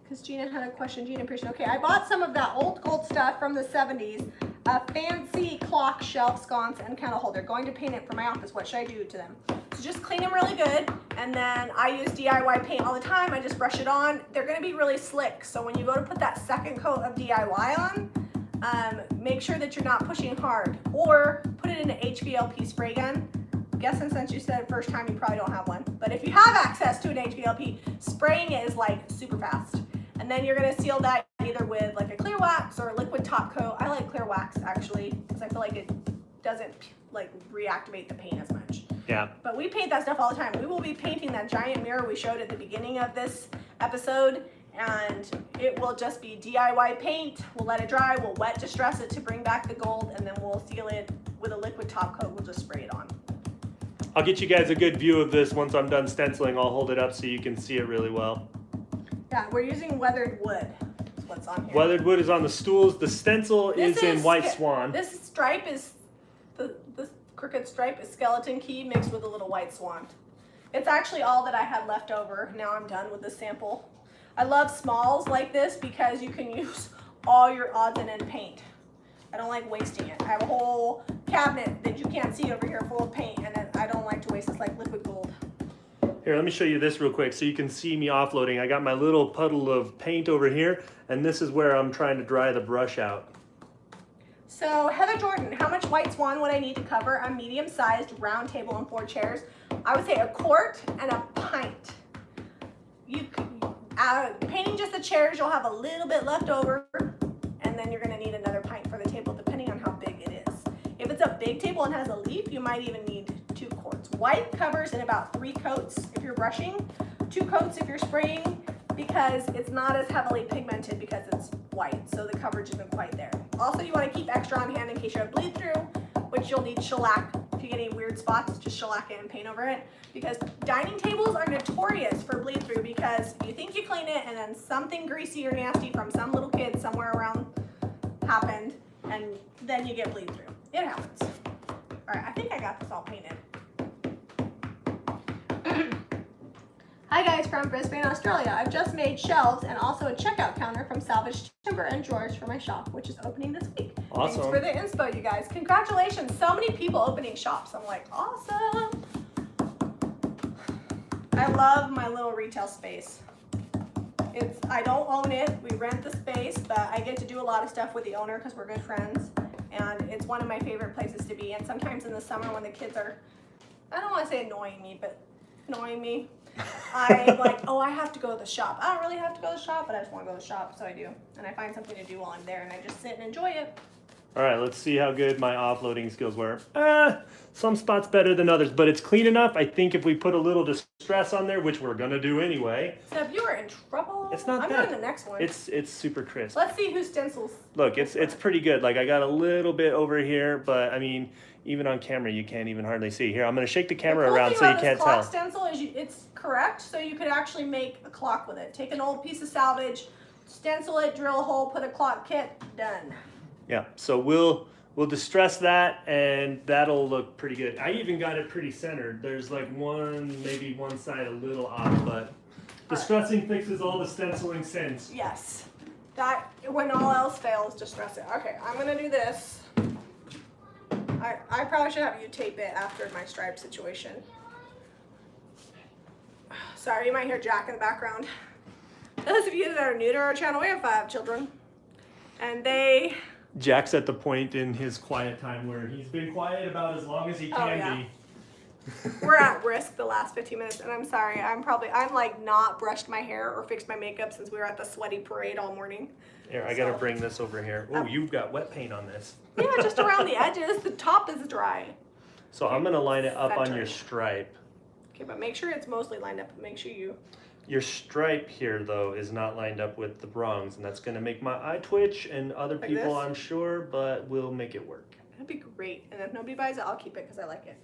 Because Gina had a question. Gina, appreciate. Okay, I bought some of that old gold stuff from the 70s. A fancy clock shelf sconce and candle holder. Going to paint it for my office. What should I do to them? So just clean them really good. And then I use DIY paint all the time. I just brush it on. They're going to be really slick. So when you go to put that second coat of DIY on, make sure that you're not pushing hard. Or put it in an HVLP spray gun. Guessing since you said first time, you probably don't have one. But if you have access to an HVLP, spraying it is like super fast. And then you're gonna seal that either with like a clear wax or a liquid top coat. I like clear wax actually, because I feel like it doesn't like reactivate the paint as much. Yeah. But we paint that stuff all the time. We will be painting that giant mirror we showed at the beginning of this episode, and it will just be DIY paint. We'll let it dry, we'll wet distress it to bring back the gold, and then we'll seal it with a liquid top coat. We'll just spray it on. I'll get you guys a good view of this once I'm done stenciling. I'll hold it up so you can see it really well. Yeah, we're using weathered wood. That's what's on here. Weathered wood is on the stools. The stencil is in White Swan. This stripe is, the crooked stripe is skeleton key mixed with a little white swan. It's actually all that I had left over. Now I'm done with the sample. I love smalls like this because you can use all your odds and end paint. I don't like wasting it. I have a whole cabinet that you can't see over here full of paint, and I don't like to waste it. It's like liquid gold. Here, let me show you this real quick so you can see me offloading. I got my little puddle of paint over here, and this is where I'm trying to dry the brush out. So Heather Jordan, how much white swan would I need to cover a medium-sized round table and 4 chairs? I would say a quart and a pint. You painting just the chairs, you'll have a little bit left over, and then you're going to need another pint for the table, depending on how big it is. If it's a big table and has a leaf, you might even need 2 quarts. White covers in about 3 coats if you're brushing, 2 coats if you're spraying, because it's not as heavily pigmented because it's white, so the coverage isn't quite there. Also, you want to keep extra on hand in case you have bleed through, which you'll need shellac. If you get any weird spots, just shellac it and paint over it, because dining tables are notorious for bleed through because you think you clean it and then something greasy or nasty from some little kid somewhere around happened, and then you get bleed through. It happens. All right, I think I got this all painted. Hi guys from Brisbane, Australia. I've just made shelves and also a checkout counter from salvaged timber and drawers for my shop, which is opening this week. Awesome. Thanks for the inspo, you guys. Congratulations. So many people opening shops. I'm like, awesome. I love my little retail space. I don't own it. We rent the space, but I get to do a lot of stuff with the owner because we're good friends. And it's one of my favorite places to be. And sometimes in the summer when the kids are, I don't want to say annoying me, but annoying me, I'm like, oh, I have to go to the shop. I don't really have to go to the shop, but I just want to go to the shop, so I do. And I find something to do while I'm there, and I just sit and enjoy it. All right, let's see how good my offloading skills were. Some spots better than others, but it's clean enough. I think if we put a little distress on there, which we're gonna do anyway. So if you are in trouble, It's not I'm bad. doing the next one. It's super crisp. Let's see who stencils. Look, it's pretty good. Like I got a little bit over here, but I mean, even on camera, you can't even hardly see. Here, I'm gonna shake the camera around so you can't tell. The clock stencil is it's correct, so you could actually make a clock with it. Take an old piece of salvage, stencil it, drill a hole, put a clock kit, done. Yeah, so we'll distress that, and that'll look pretty good. I even got it pretty centered. There's like maybe one side a little off, but distressing fixes all the stenciling sins. Yes. That, when all else fails, distress it. Okay, I'm gonna do this. I probably should have you tape it after my stripe situation. Sorry, you might hear Jack in the background. Those of you that are new to our channel, we have 5 children. And Jack's at the point in his quiet time where he's been quiet about as long as he can be. We're at risk the last 15 minutes, and I'm sorry. I'm like not brushed my hair or fixed my makeup since we were at the sweaty parade all morning. Here, I gotta bring this over here. Oh, you've got wet paint on this. Yeah, just around the edges. The top is dry. So I'm gonna line it up on your stripe. Okay, but make sure it's mostly lined up. Make sure Your stripe here, though, is not lined up with the bronze, and that's gonna make my eye twitch and other like people, this? I'm sure, but we'll make it work. That'd be great. And if nobody buys it, I'll keep it because I like it.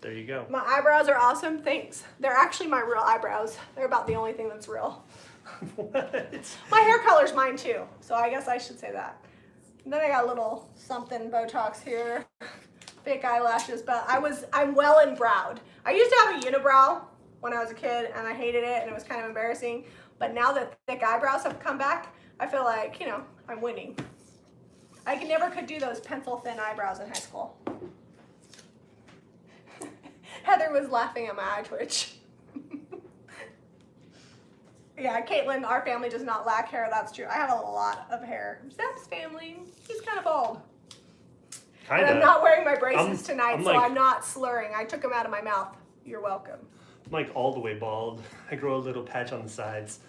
There you go. My eyebrows are awesome. Thanks. They're actually my real eyebrows. They're about the only thing that's real. What? My hair color's mine too, so I guess I should say that. And then I got a little something Botox here, fake eyelashes, but I'm well and browed. I used to have a unibrow when I was a kid, and I hated it, and it was kind of embarrassing. But now that thick eyebrows have come back, I feel like, you know, I'm winning. I never could do those pencil thin eyebrows in high school. Heather was laughing at my eye twitch. Yeah, Caitlin, our family does not lack hair, that's true. I have a lot of hair. Zep's family, he's kind of bald. Kinda. And I'm not wearing my braces tonight, I'm so like, I'm not slurring. I took them out of my mouth. You're welcome. I'm like all the way bald. I grow a little patch on the sides.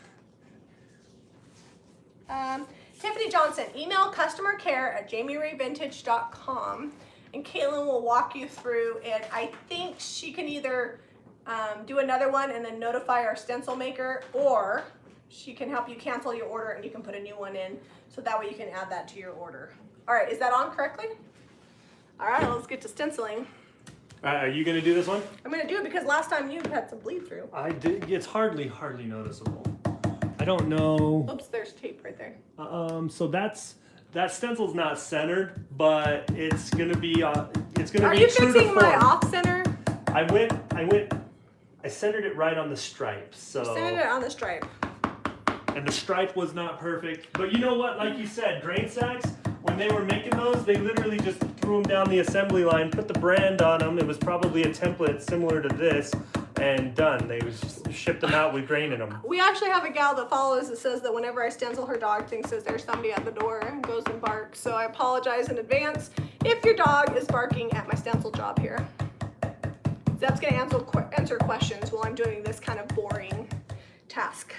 Tiffany Johnson, email customercare@jamirayvintage.com, and Caitlin will walk you through it. I think she can either do another one and then notify our stencil maker, or she can help you cancel your order and you can put a new one in, so that way you can add that to your order. All right, is that on correctly? All right, let's get to stenciling. All right, are you gonna do this one? I'm gonna do it because last time you had some bleed through. I did. It's hardly noticeable. I don't know. Oops, there's tape right there. So that stencil's not centered, but it's gonna be. It's gonna Are be you true to fixing my form. off center? I centered it right on the stripe. So. Centered it on the stripe. And the stripe was not perfect, but you know what? Like you said, drain sacks. When they were making those, they literally just threw them down the assembly line, put the brand on them. It was probably a template similar to this, and done. They just shipped them out with grain in them. We actually have a gal that follows that says that whenever I stencil, her dog thinks that there's somebody at the door and goes and barks. So I apologize in advance if your dog is barking at my stencil job here. Zeb's gonna answer questions while I'm doing this kind of boring task.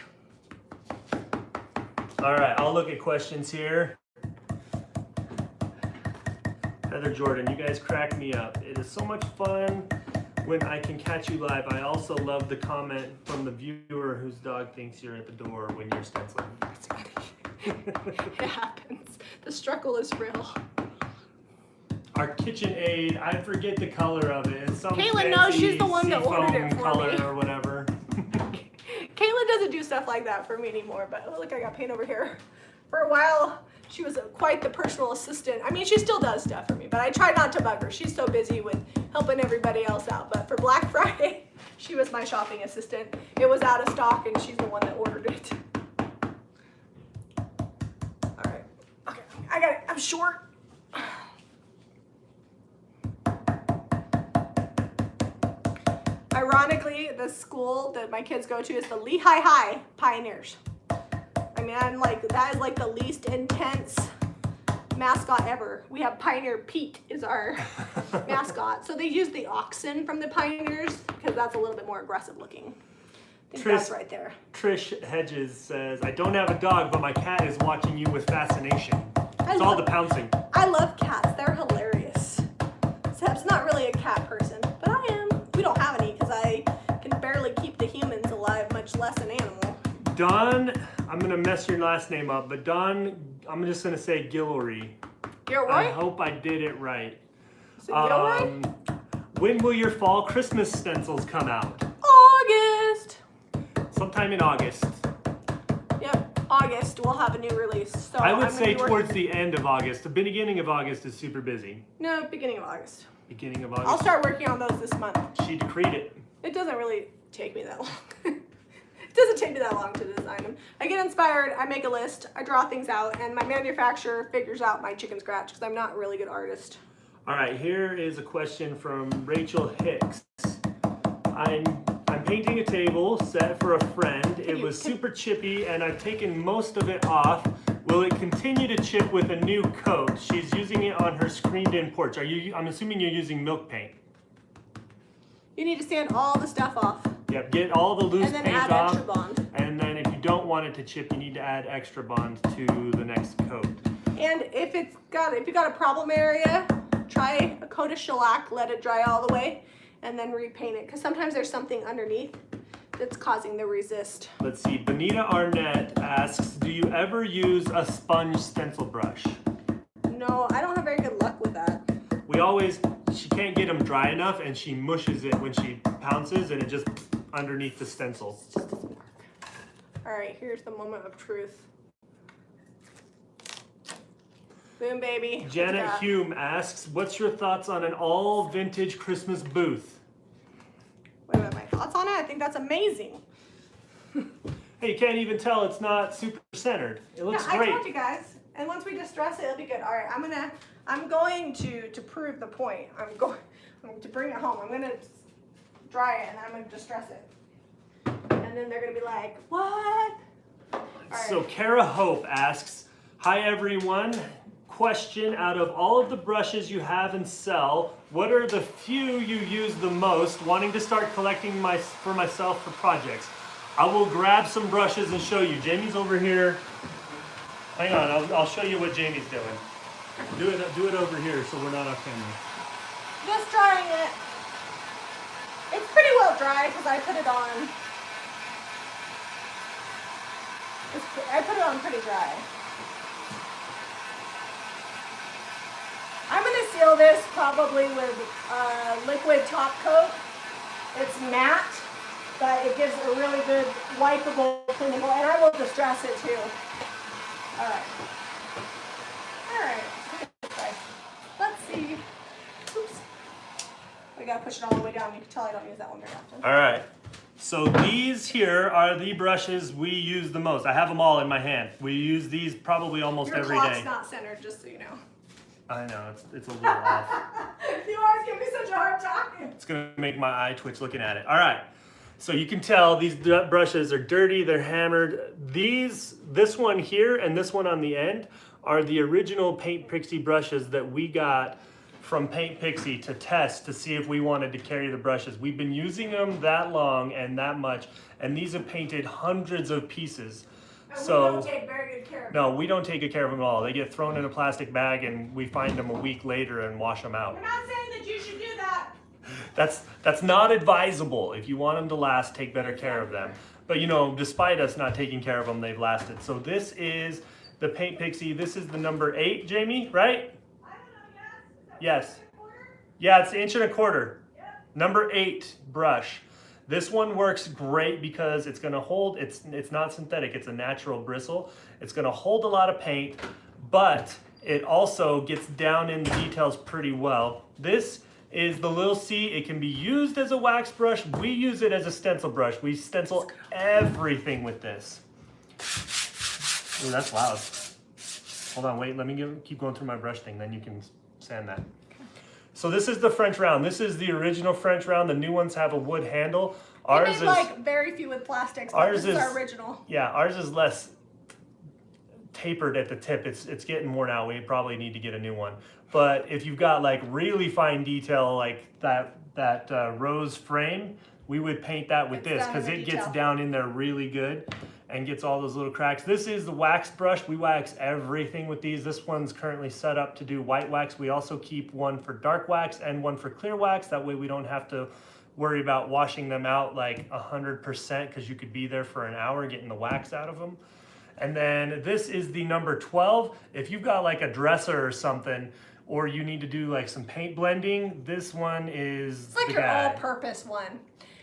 All right, I'll look at questions here. Heather Jordan, you guys crack me up. It is so much fun when I can catch you live. I also love the comment from the viewer whose dog thinks you're at the door when you're stenciling. That's funny. It happens. The struggle is real. Our KitchenAid, I forget the color of it. It's some Caitlin knows, she's the one that ordered it for color me. or whatever. Caitlin doesn't do stuff like that for me anymore, but oh, look, I got paint over here. For a while, she was quite the personal assistant. I mean, she still does stuff for me, but I try not to bug her. She's so busy with helping everybody else out. But for Black Friday, She was my shopping assistant. It was out of stock and she's the one that ordered it. All right. Okay, I got it. I'm short. Ironically, the school that my kids go to is the Lehi High Pioneers. I mean, I'm like, that is like the least intense mascot ever. We have Pioneer Pete is our mascot. So they use the oxen from the Pioneers because that's a little bit more aggressive looking. I think that's right there. Trish Hedges says, I don't have a dog, but my cat is watching you with fascination. It's all the pouncing. I love cats. They're hilarious. Seb's not really a cat person, but I am. We don't have any because I can barely keep the humans alive, much less an animal. Don, I'm going to mess your last name up, but Don, I'm just going to say Gilroy. Gilroy? I hope I did it right. Is it Gilroy? When will your fall Christmas stencils come out? August. Sometime in August. Yep, August we'll have a new release. So I would say towards the end of August. The beginning of August is super busy. No, beginning of August. Beginning of August. I'll start working on those this month. She decreed it. It doesn't really take me that long. It doesn't take me that long to design them. I get inspired, I make a list, I draw things out, and my manufacturer figures out my chicken scratch because I'm not a really good artist. All right, here is a question from Rachel Hicks. I'm painting a table set for a friend. It was super chippy and I've taken most of it off. Will it continue to chip with a new coat? She's using it on her screened-in porch. I'm assuming you're using milk paint. You need to sand all the stuff off. Yep, get all the loose and then paint add off. extra bond. And then if you don't want it to chip, you need to add extra bond to the next coat. And if you got a problem area, try a coat of shellac, let it dry all the way, and then repaint it. Because sometimes there's something underneath that's causing the resist. Let's see, Benita Arnett asks, do you ever use a sponge stencil brush? No, I don't have very good luck with that. She can't get them dry enough and she mushes it when she pounces and it just underneath the stencil. It just doesn't work. All right, here's the moment of truth. Boom, baby. Janet Hume asks, what's your thoughts on an all vintage Christmas booth? What about my thoughts on it? I think that's amazing. Hey, you can't even tell it's not super centered. It looks great. I told you guys. And once we distress it, it'll be good. All right, I'm going to prove the point. I'm going to bring it home. I'm going to dry it and then I'm going to distress it. And then they're going to be like, what? All right. So Kara Hope asks, hi everyone. Question, out of all of the brushes you have and sell, what are the few you use the most, wanting to start collecting for myself for projects? I will grab some brushes and show you. Jamie's over here. Hang on, I'll show you what Jamie's doing. Do it over here so we're not off camera. Just drying it. It's pretty well dry because I put it on. I put it on pretty dry. I'm going to seal this probably with liquid top coat. It's matte, but it gives a really good wipeable, cleanable, and I will distress it too. All right. All right. Let's see. Oops. We got to push it all the way down. You can tell I don't use that one very often. All right. So these here are the brushes we use the most. I have them all in my hand. We use these probably almost every day. Your clock's not centered, just so you know. I know, it's a little off. You always give me such a hard time. It's gonna make my eye twitch looking at it. All right, so you can tell these brushes are dirty, they're hammered. This one here and this one on the end are the original Paint Pixie brushes that we got from Paint Pixie to test to see if we wanted to carry the brushes. We've been using them that long and that much, and these have painted hundreds of pieces. And we don't take very good care of them. No, we don't take good care of them at all. They get thrown in a plastic bag and we find them a week later and wash them out. We're not saying that you should do that. That's not advisable. If you want them to last, take better care of them. But you know, despite us not taking care of them, they've lasted. So this is the Paint Pixie. This is the number 8, Jamie, right? I don't know, Yes. Yeah, it's 1.25 inches. Yep. Number 8 brush. This one works great because it's going to hold, it's not synthetic, it's a natural bristle. It's going to hold a lot of paint, but it also gets down in the details pretty well. This is the little C. It can be used as a wax brush. We use it as a stencil brush. We stencil everything with this. Ooh, that's loud. Hold on, wait, let me keep going through my brush thing, then you can sand that. So this is the French round. This is the original French round. The new ones have a wood handle. Ours is like very few with plastics, but this is our original. Yeah, ours is less tapered at the tip. It's getting worn out. We probably need to get a new one. But if you've got like really fine detail like that rose frame, we would paint that with this because it gets down in there really good and gets all those little cracks. This is the wax brush. We wax everything with these. This one's currently set up to do white wax. We also keep one for dark wax and one for clear wax. That way we don't have to worry about washing them out like 100% because you could be there for an hour getting the wax out of them. And then this is the number 12. If you've got like a dresser or something, or you need to do like some paint blending, this one is it's like your all-purpose one.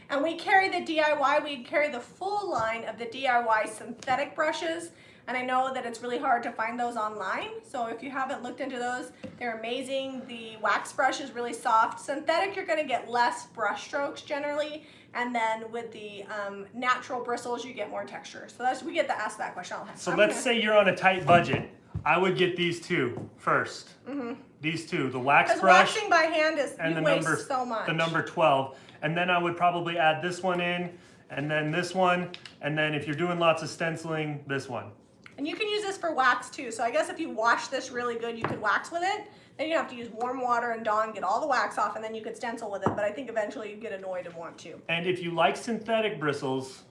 And we carry the DIY, we carry the full line of the DIY synthetic brushes. And I know that it's really hard to find those online. So if you haven't looked into those, they're amazing. The wax brush is really soft. Synthetic, you're gonna get less brush strokes generally. And then with the natural bristles, you get more texture. So we get to ask that question all the time. So let's say you're on a tight budget. I would get these two first. These two, the wax brush. Because waxing by hand is, you waste so much. The number 12. And then I would probably add this one in, and then this one, and then if you're doing lots of stenciling, this one. And you can use this for wax too. So I guess if you wash this really good, you could wax with it. Then you have to use warm water and Dawn, get all the wax off, and then you could stencil with it. But I think eventually you'd get annoyed and want to. And if you like synthetic bristles,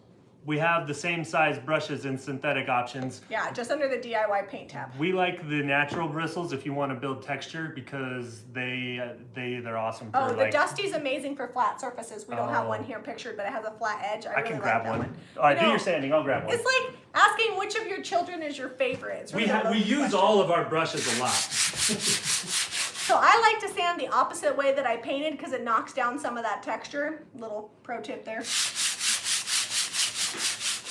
we have the same size brushes in synthetic options. Yeah, just under the DIY paint tab. We like the natural bristles if you want to build texture because they're awesome. Oh, the Dusty's amazing for flat surfaces. We don't have one here pictured, but it has a flat edge. I really can grab like that one. All right, do your sanding. I'll grab one. It's like asking which of your children is your favorite. It's really we use all of our brushes a lot. So I like to sand the opposite way that I painted because it knocks down some of that texture. Little pro tip there.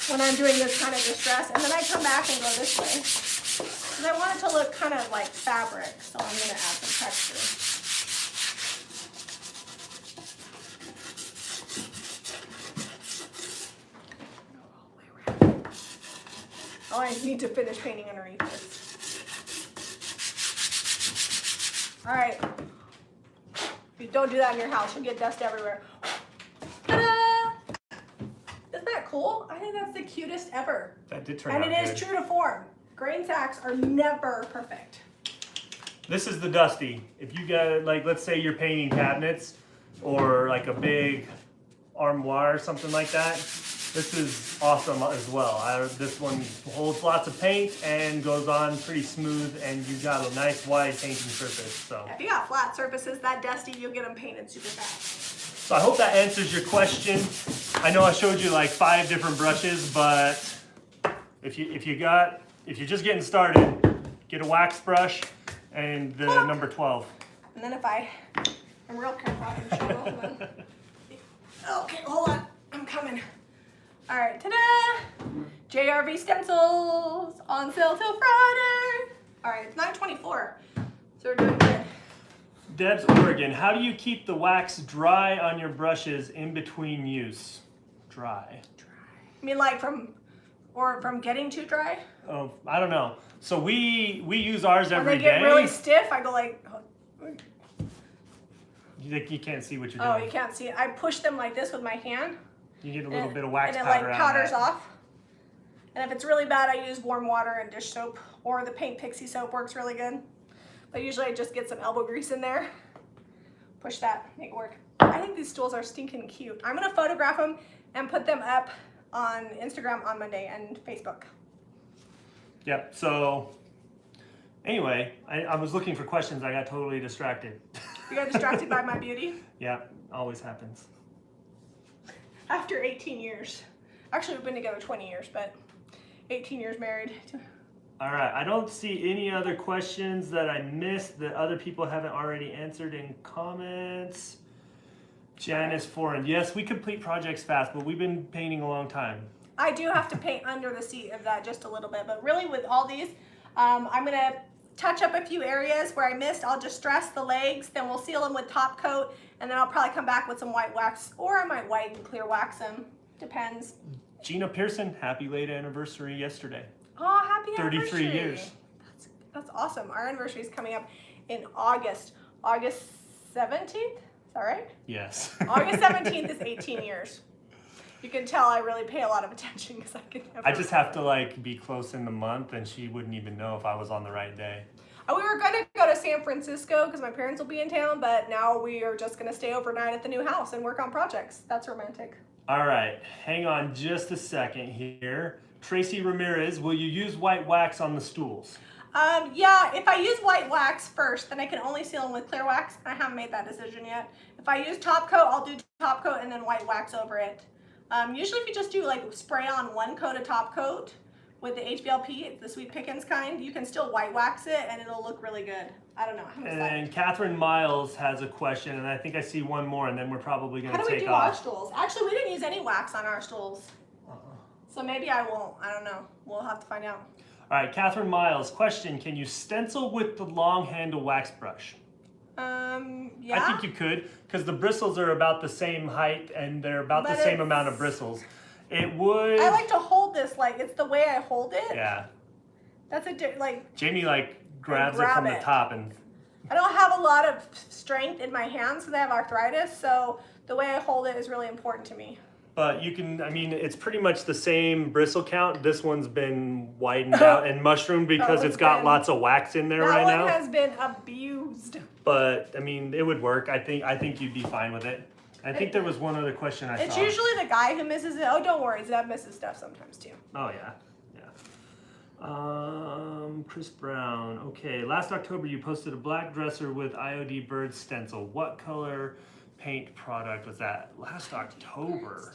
When I'm doing this kind of distress, and then I come back and go this way. Because I want it to look kind of like fabric, so I'm going to add some texture. Oh, I need to finish painting underneath this. All right. You don't do that in your house. You'll get dust everywhere. Ta-da! Isn't that cool? I think that's the cutest ever. That did turn out good. And it is true to form. Grain sacks are never perfect. This is the Dusty. If you got, like, let's say you're painting cabinets or like a big armoire or something like that, this is awesome as well. This one holds lots of paint and goes on pretty smooth, and you've got a nice wide painting surface. So if you got flat surfaces, that Dusty, you'll get them painted super fast. So I hope that answers your question. I know I showed you like 5 different brushes, but if you're just getting started, get a wax brush and the number 12. And then if I'm real careful, I can show both of them. Okay, hold on, I'm coming. All right, ta-da! JRV stencils on sale till Friday. All right, it's 9/24, so we're doing good. Deb's Oregon, how do you keep the wax dry on your brushes in between use? Dry. I mean, like from getting too dry? Oh, I don't know. So we use ours every day. When they get really stiff, I go like. You can't see what you're doing. Oh, doing. You can't see it. I push them like this with my hand. You get a little bit of wax powder out. And it like powders that. off. And if it's really bad, I use warm water and dish soap, or the Paint Pixie soap works really good. But usually I just get some elbow grease in there. Push that, make it work. I think these stools are stinking cute. I'm gonna photograph them and put them up on Instagram on Monday and Facebook. Yep, so anyway, I was looking for questions. I got totally distracted. You got distracted by my beauty? Yeah, always happens. After 18 years. Actually, we've been together 20 years, but 18 years married. All right, I don't see any other questions that I missed that other people haven't already answered in comments. Janice Foreign, yes, we complete projects fast, but we've been painting a long time. I do have to paint under the seat of that just a little bit, but really with all these, I'm gonna touch up a few areas where I missed. I'll distress the legs, then we'll seal them with top coat, and then I'll probably come back with some white wax, or I might white and clear wax them. Depends. Gina Pearson, happy late anniversary yesterday. Oh, happy anniversary. 33 years. That's awesome. Our anniversary is coming up in August 17th. Is that right? Yes. August 17th is 18 years. You can tell I really pay a lot of attention because I can never. I just have to like be close in the month, and she wouldn't even know if I was on the right day. We were gonna go to San Francisco because my parents will be in town, but now we are just gonna stay overnight at the new house and work on projects. That's romantic. All right, hang on just a second here. Tracy Ramirez, will you use white wax on the stools? Yeah, if I use white wax first, then I can only seal them with clear wax. I haven't made that decision yet. If I use top coat, I'll do top coat and then white wax over it. Usually if you just do like spray on one coat of top coat with the HBLP, the Sweet Pickens kind, you can still white wax it and it'll look really good. I don't know. And Catherine Miles has a question, and I think I see one more, and then we're probably going to take off. How do we do our stools? Actually, we didn't use any wax on our stools. So maybe I won't. I don't know. We'll have to find out. All right, Catherine Miles, question, can you stencil with the long handle wax brush? Yeah. I think you could, because the bristles are about the same height and they're about the same amount of bristles. It would... I like to hold this, like, it's the way I hold it. Yeah. That's like... Jamie, like, grabs it from the top and... I don't have a lot of strength in my hands because I have arthritis, so the way I hold it is really important to me. But you can, I mean, it's pretty much the same bristle count. This one's been widened out and mushroomed because it's got lots of wax in there right now. That one has been abused. But, I mean, it would work. I think you'd be fine with it. I think there was one other question I saw. It's usually the guy who misses it. Oh, don't worry. Zeb misses stuff sometimes too. Oh, yeah. Chris Brown. Okay, last October you posted a black dresser with IOD bird stencil. What color paint product was that? Last October.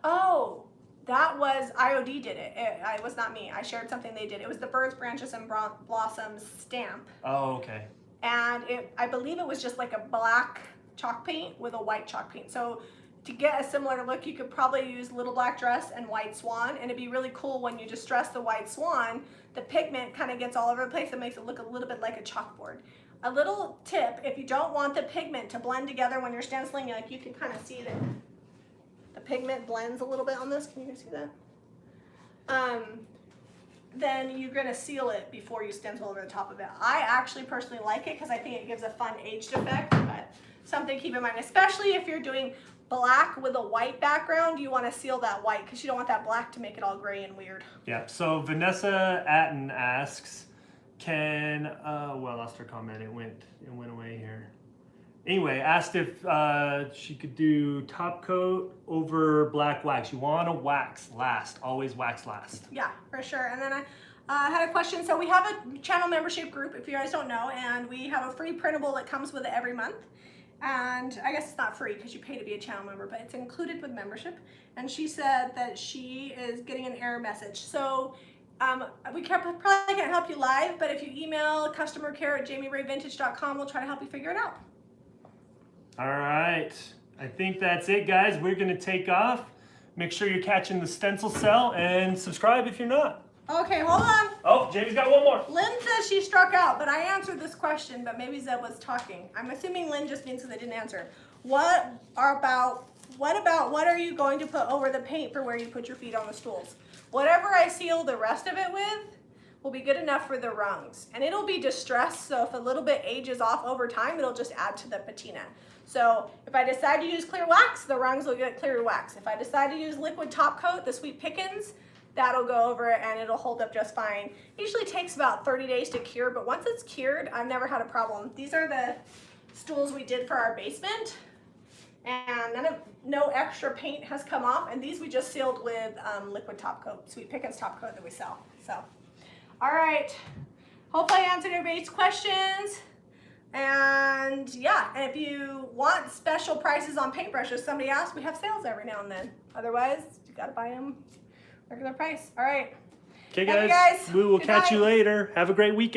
Oh, that was IOD did it. It was not me. I shared something they did. It was the Birds, Branches, and Blossoms stamp. Oh, okay. And I believe it was just like a black chalk paint with a white chalk paint. So to get a similar look, you could probably use Little Black Dress and White Swan, and it'd be really cool when you distress the White Swan, the pigment kind of gets all over the place and makes it look a little bit like a chalkboard. A little tip, if you don't want the pigment to blend together when you're stenciling, like you can kind of see that the pigment blends a little bit on this. Can you guys see that? Then you're gonna seal it before you stencil over the top of it. I actually personally like it because I think it gives a fun aged effect, but something to keep in mind, especially if you're doing black with a white background, you want to seal that white because you don't want that black to make it all gray and weird. Yeah, so Vanessa Atten asks, well, I lost her comment, it went away here. Anyway, asked if she could do top coat over black wax. You want to wax last, always wax last. Yeah, for sure. And then I had a question. So we have a channel membership group, if you guys don't know, and we have a free printable that comes with it every month. And I guess it's not free because you pay to be a channel member, but it's included with membership. And she said that she is getting an error message. So we probably can't help you live, but if you email customercare@jamirayvintage.com, we'll try to help you figure it out. All right, I think that's it, guys. We're gonna take off. Make sure you're catching the stencil cell and subscribe if you're not. Okay, hold on. Oh, Jamie's got one more. Lynn says she struck out, but I answered this question, but maybe Zeb was talking. I'm assuming Lynn just means that they didn't answer. What are you going to put over the paint for where you put your feet on the stools? Whatever I seal the rest of it with will be good enough for the rungs. And it'll be distressed, so if a little bit ages off over time, it'll just add to the patina. So if I decide to use clear wax, the rungs will get clear wax. If I decide to use liquid top coat, the Sweet Pickens, that'll go over it and it'll hold up just fine. It usually takes about 30 days to cure, but once it's cured, I've never had a problem. These are the stools we did for our basement, and no extra paint has come off, and these we just sealed with liquid top coat, Sweet Pickens top coat that we sell. So, all right, hopefully I answered everybody's questions. And yeah, and if you want special prices on paintbrushes, somebody asked, we have sales every now and then. Otherwise, you gotta buy them regular price. All right. Okay, guys. We will catch you later. Have a great weekend.